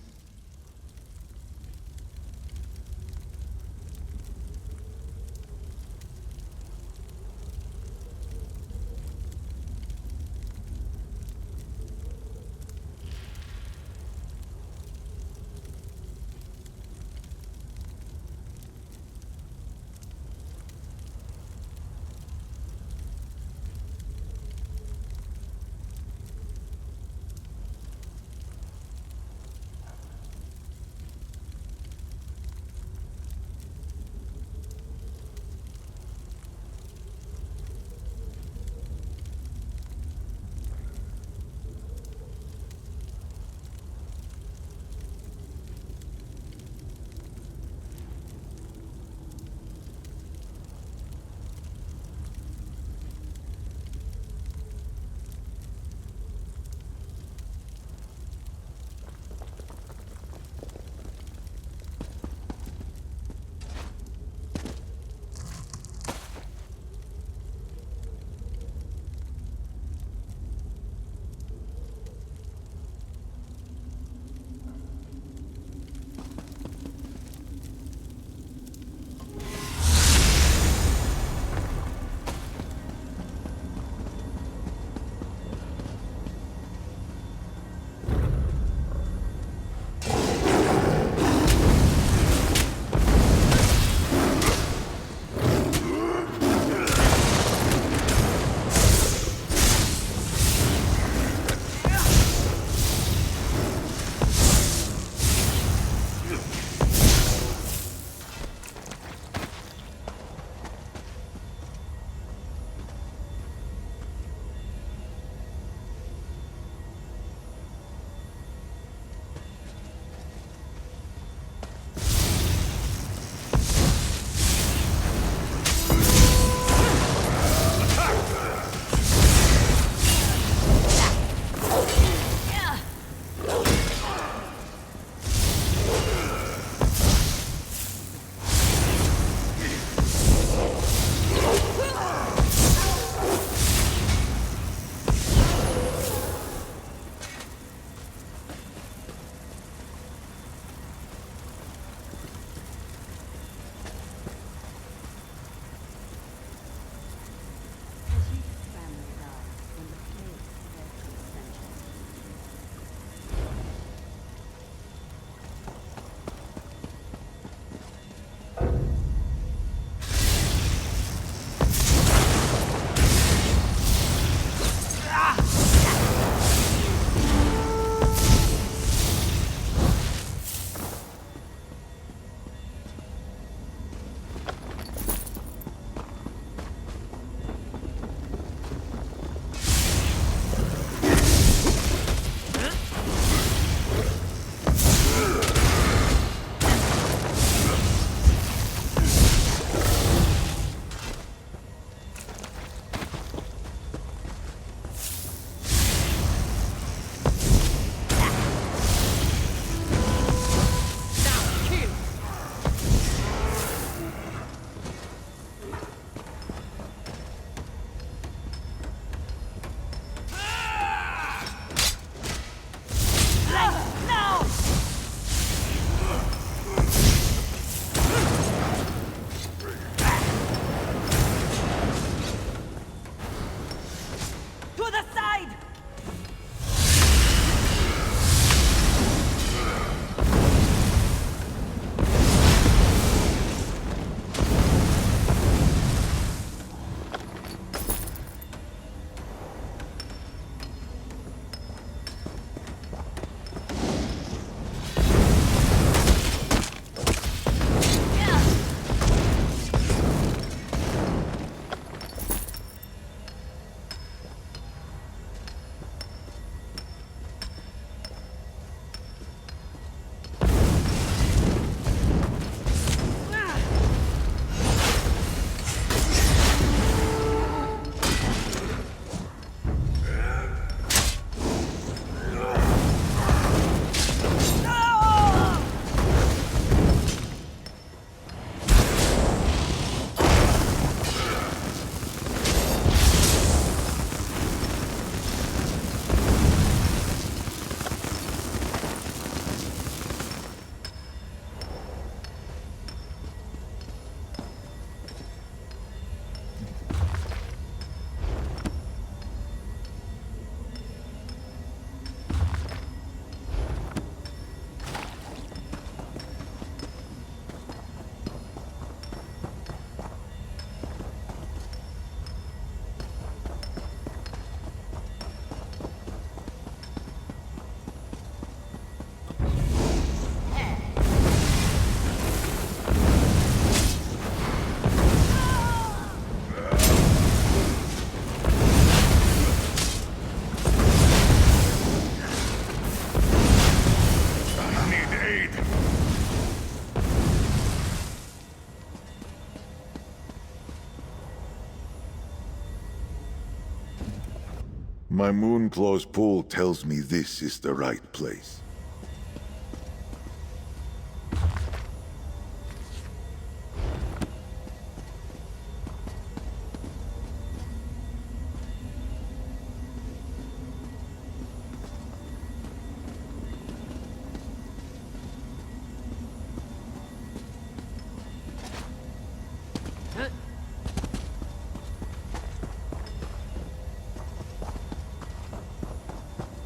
My Moonclaw's pull tells me this is the right place.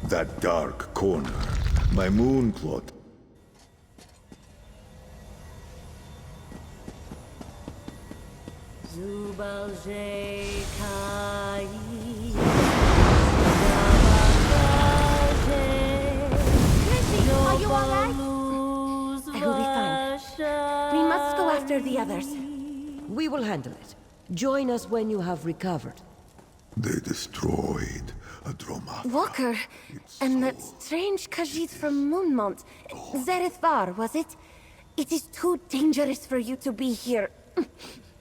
That dark corner, my Moonclaw. Are you alright? I will be fine. We must go after the others. We will handle it. Join us when you have recovered. They destroyed Adroma. Walker, and that strange Khajiit from Moonmont. Zareth Var, was it? It is too dangerous for you to be here.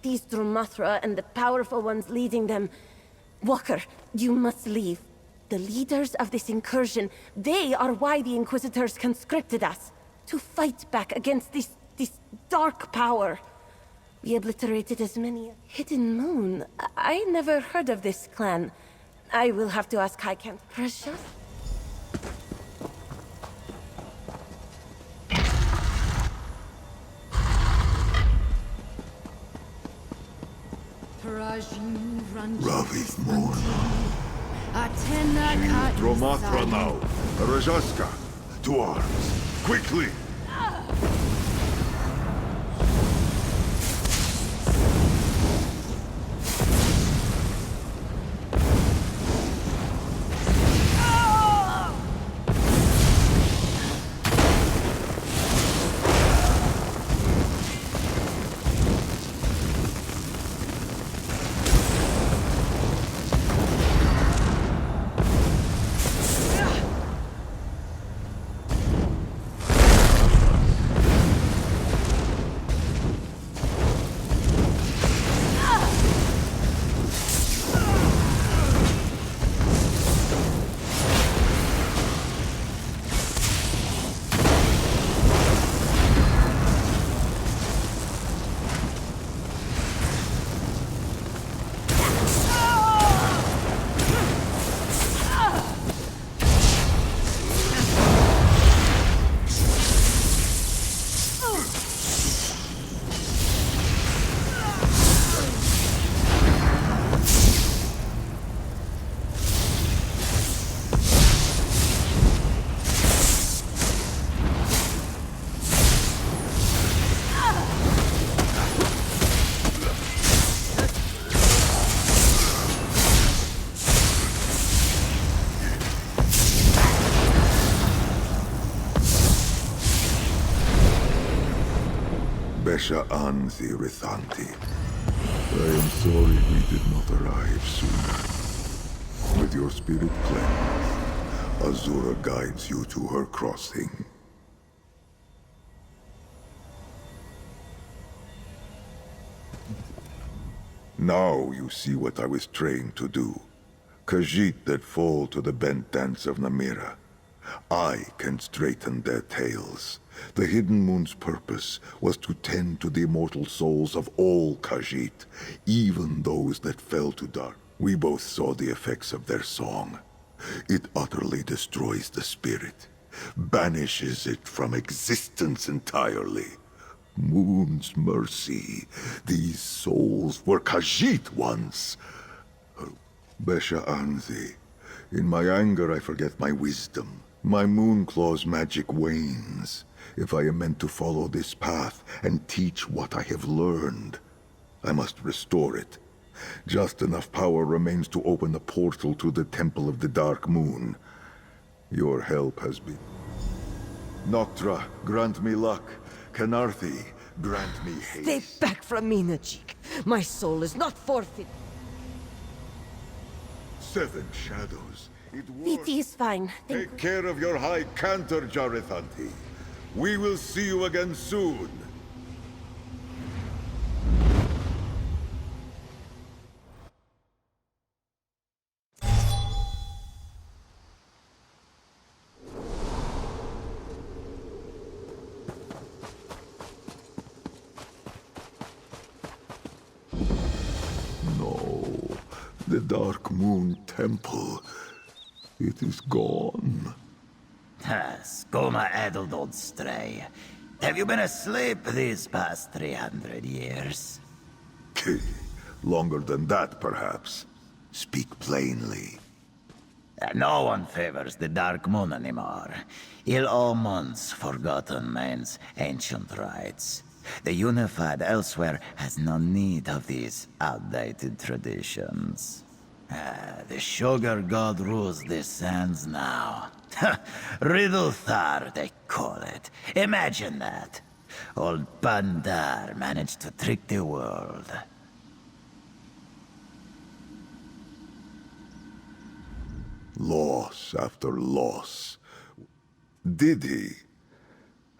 These Dromathra and the powerful ones leading them. Walker, you must leave. The leaders of this incursion, they are why the Inquisitors conscripted us. To fight back against this dark power. We obliterated as many... Hidden Moon? I never heard of this clan. I will have to ask High Count Precious. Ravith Moon. Dromathra now. Rajaska, to arms. Quickly! Besha Anzi Rithanti. I am sorry we did not arrive sooner. With your spirit cleansed, Azura guides you to her crossing. Now you see what I was trained to do. Khajiit that fall to the bent dance of Namira. I can straighten their tails. The Hidden Moon's purpose was to tend to the immortal souls of all Khajiit, even those that fell to dark. We both saw the effects of their song. It utterly destroys the spirit, banishes it from existence entirely. Moon's mercy. These souls were Khajiit once. Besha Anzi. In my anger I forget my wisdom. My Moonclaw's magic wanes. If I am meant to follow this path and teach what I have learned, I must restore it. Just enough power remains to open the portal to the Temple of the Dark Moon. Your help has been... Noctra, grant me luck. Canarthi, grant me haste. Stay back from me, Najik. My soul is not forfeit. Seven shadows. It is fine. Take care of your High Cantor, Jarithanti. We will see you again soon. The Dark Moon Temple. It is gone. Skoma addled old stray. Have you been asleep these past 300 years? Longer than that, perhaps. Speak plainly. No one favors the Dark Moon anymore. Il Omon's forgotten man's ancient rites. The Unified elsewhere has no need of these outdated traditions. The Sugar God rules the sands now. Riddlethar, they call it. Imagine that. Old Bandar managed to trick the world. Loss after loss. Did he?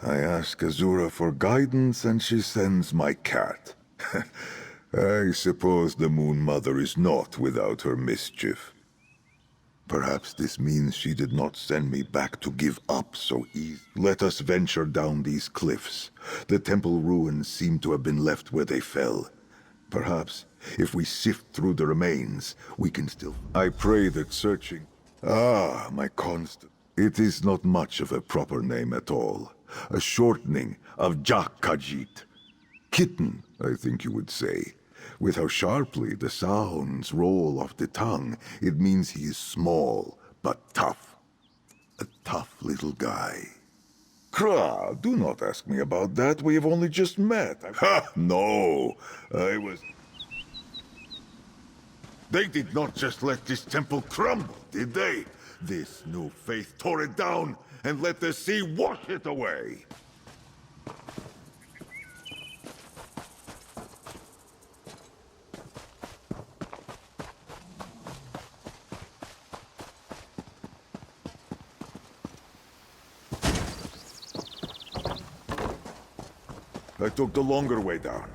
I ask Azura for guidance and she sends my cat. I suppose the Moon Mother is not without her mischief. Perhaps this means she did not send me back to give up so easy. Let us venture down these cliffs. The temple ruins seem to have been left where they fell. Perhaps, if we sift through the remains, we can still... I pray that searching... Ah, my constant... It is not much of a proper name at all. A shortening of Jak Khajiit. Kitten, I think you would say. With how sharply the sounds roll off the tongue, it means he is small, but tough. A tough little guy. Kra, do not ask me about that. We have only just met. Ha! No, I was... They did not just let this temple crumble, did they? This new faith tore it down and let the sea wash it away. I took the longer way down,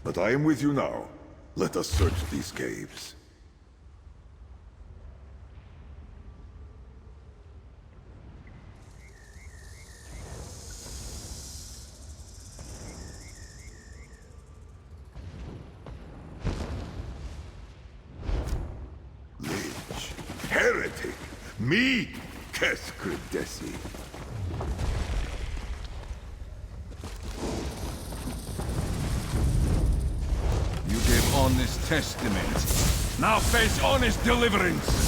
but I am with you now. Let us search these caves. Lich, heretic, me, Keskridesi. Honest testament. Now face honest deliverance!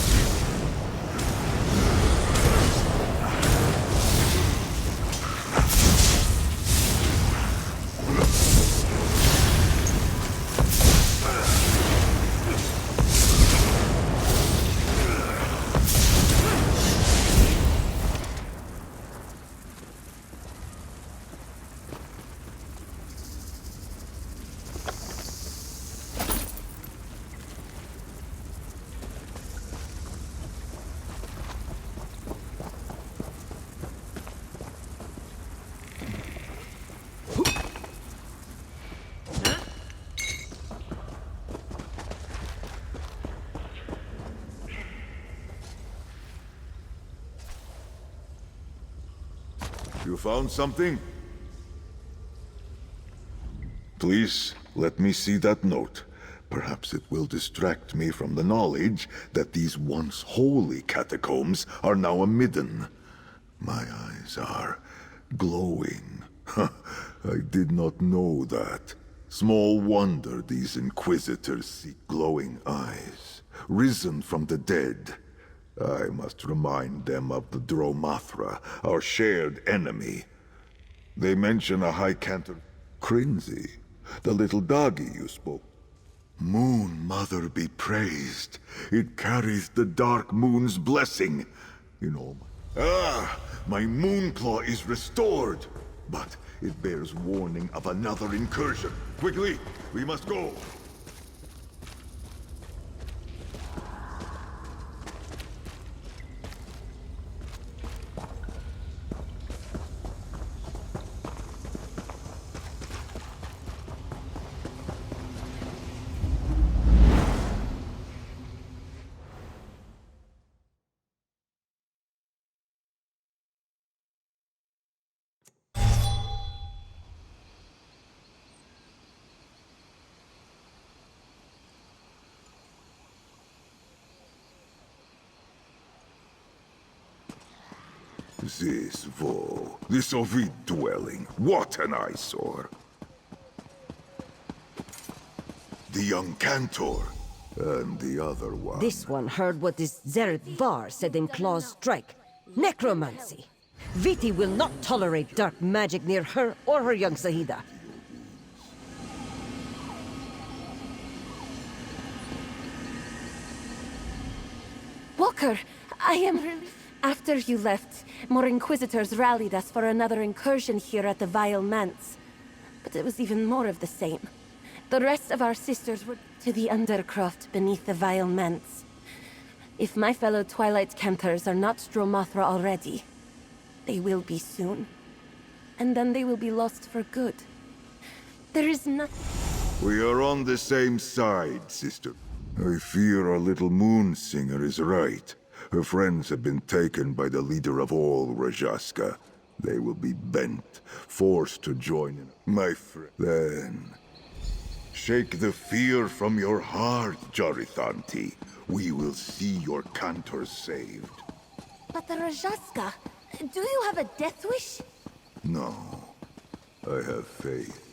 You found something? Please, let me see that note. Perhaps it will distract me from the knowledge that these once holy catacombs are now a midden. My eyes are glowing. I did not know that. Small wonder these inquisitors seek glowing eyes, risen from the dead. I must remind them of the Dromathra, our shared enemy. They mention a High Cantor... Krinzi, the little doggy you spoke. Moon Mother be praised. It carries the Dark Moon's blessing. You know... my Moon Claw is restored. But it bears warning of another incursion. Quickly, we must go. This Vo, this Ovid dwelling, what an eyesore! The young Cantor, and the other one. This one heard what this Zereth Var said in Claw's strike. Necromancy. Viti will not tolerate dark magic near her or her young Sahida. Walker, I am really... After you left, more Inquisitors rallied us for another incursion here at the Vile Manse. But it was even more of the same. The rest of our sisters were to the Undercroft beneath the Vile Manse. If my fellow Twilight Cantors are not Stromothra already, they will be soon. And then they will be lost for good. There is nothing... We are on the same side, sister. I fear our little moon singer is right. Her friends have been taken by the leader of all Rajaska. They will be bent, forced to join in. My friend. Then... shake the fear from your heart, Jarithanti. We will see your Cantors saved. But the Rajaska... Do you have a death wish? No. I have faith.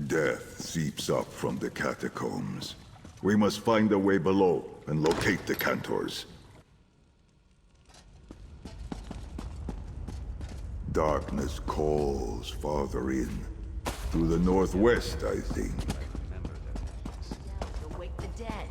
Death seeps up from the catacombs. We must find a way below and locate the Cantors. Darkness calls farther in. To the northwest, I think. Awake the dead.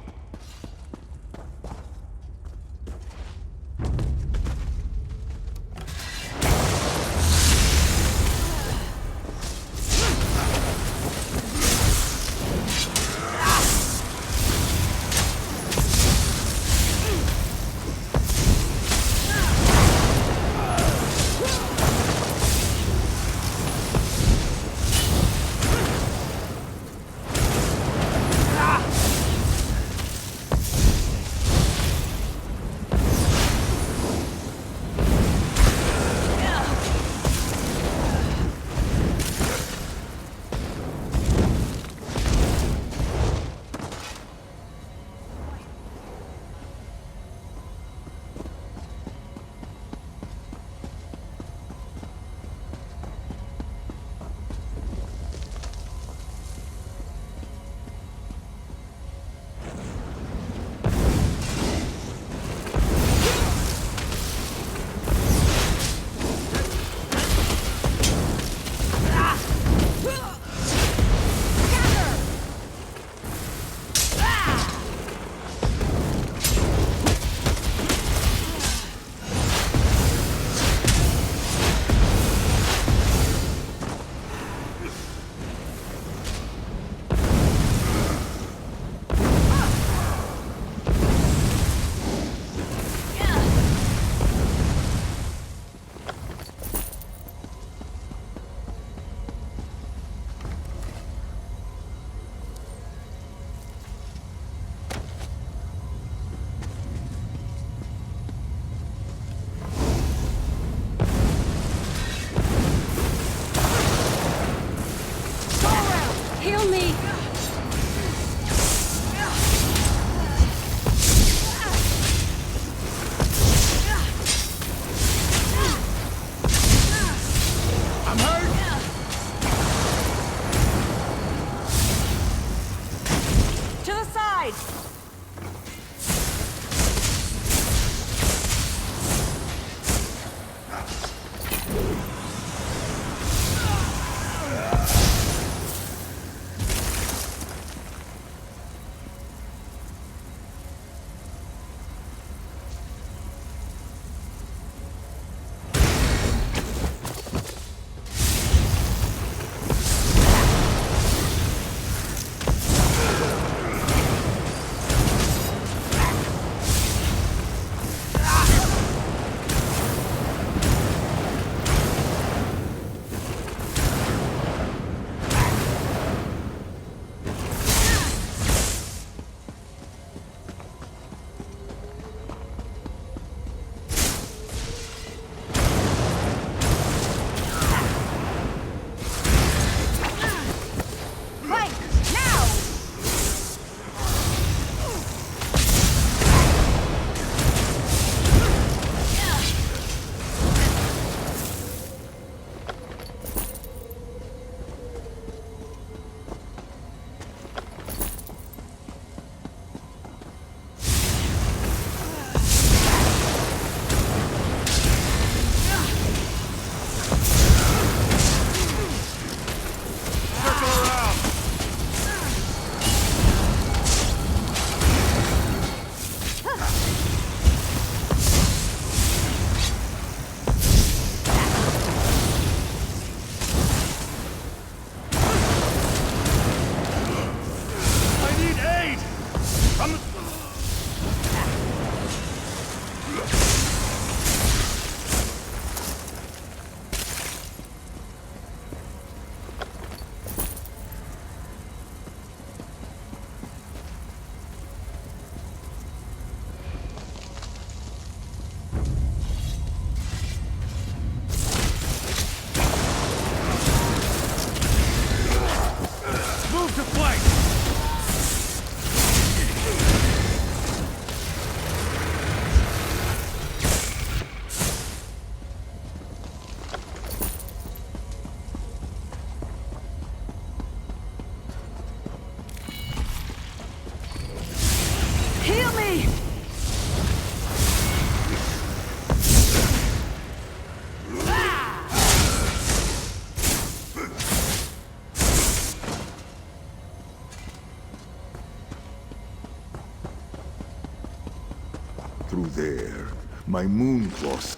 through there. My Moonclaw.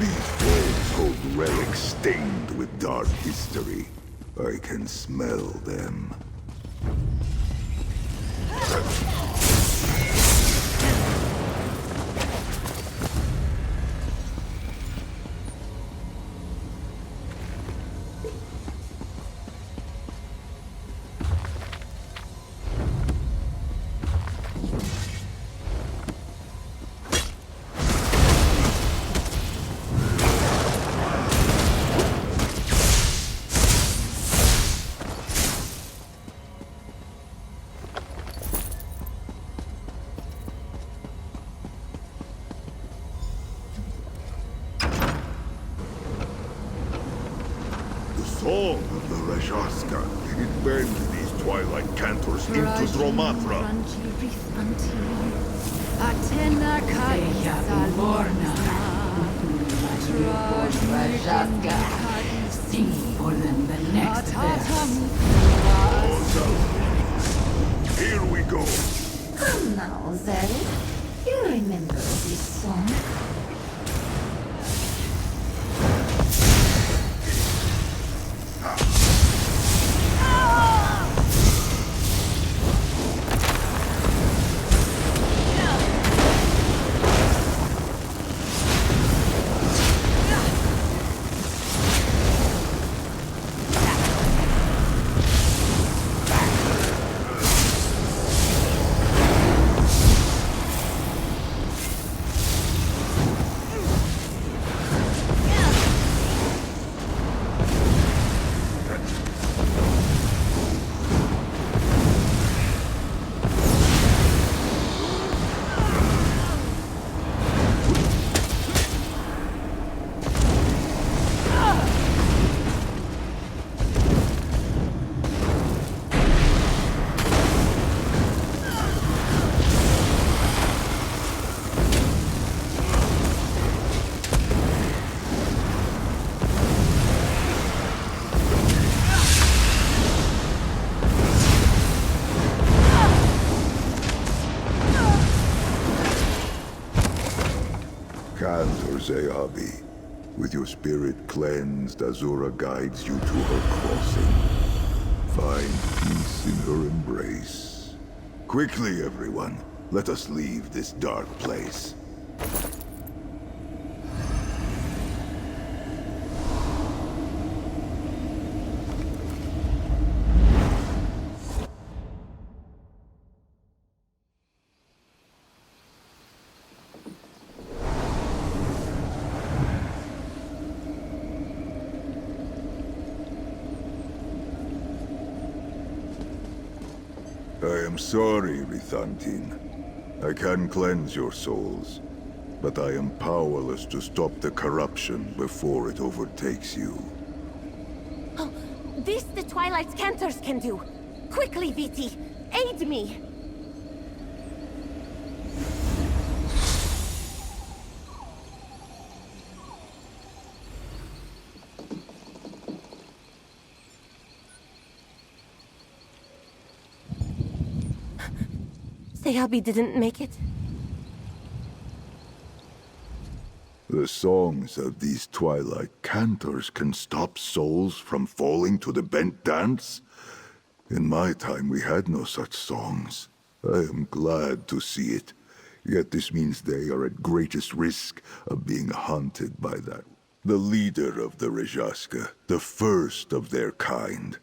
These walls hold relics stained with dark history. I can smell them. Song of the Rajaska. It bends these twilight cantors into Dromatra. Sing for them the next verse. Here we go. Come now, Zed. You remember this song? Cantor Zeabi. With your spirit cleansed, Azura guides you to her crossing. Find peace in her embrace. Quickly, everyone. Let us leave this dark place. I am sorry, Rithantin. I can cleanse your souls, but I am powerless to stop the corruption before it overtakes you. Oh, this the Twilight Cantors can do. Quickly, Viti, aid me. Zeabi didn't make it. The songs of these Twilight Cantors can stop souls from falling to the bent dance? In my time, we had no such songs. I am glad to see it. Yet this means they are at greatest risk of being haunted by that. The leader of the Rajaska, the first of their kind.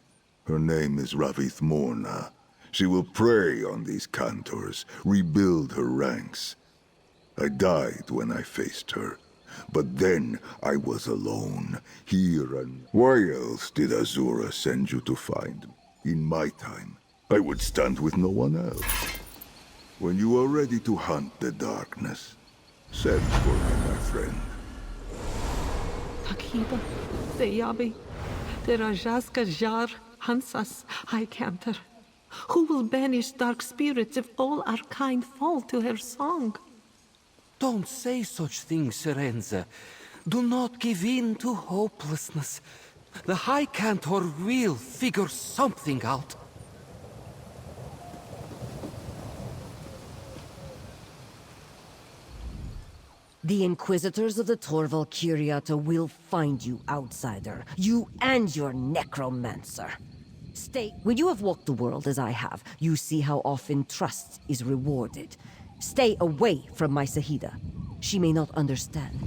Her name is Ravith Morna. She will prey on these Cantors, rebuild her ranks. I died when I faced her. But then I was alone, here and... Why else did Azura send you to find me? In my time, I would stand with no one else. When you are ready to hunt the darkness, send for me, my friend. Takiba, Zeabi, the Rajaska Jar hunts us, High Cantor. Who will banish dark spirits if all our kind fall to her song? Don't say such things, Serenza. Do not give in to hopelessness. The High Cantor will figure something out. The Inquisitors of the Tor Valkyriata will find you, outsider. You and your necromancer. Stay. When you have walked the world as I have, you see how often trust is rewarded. Stay away from my Sahida. She may not understand,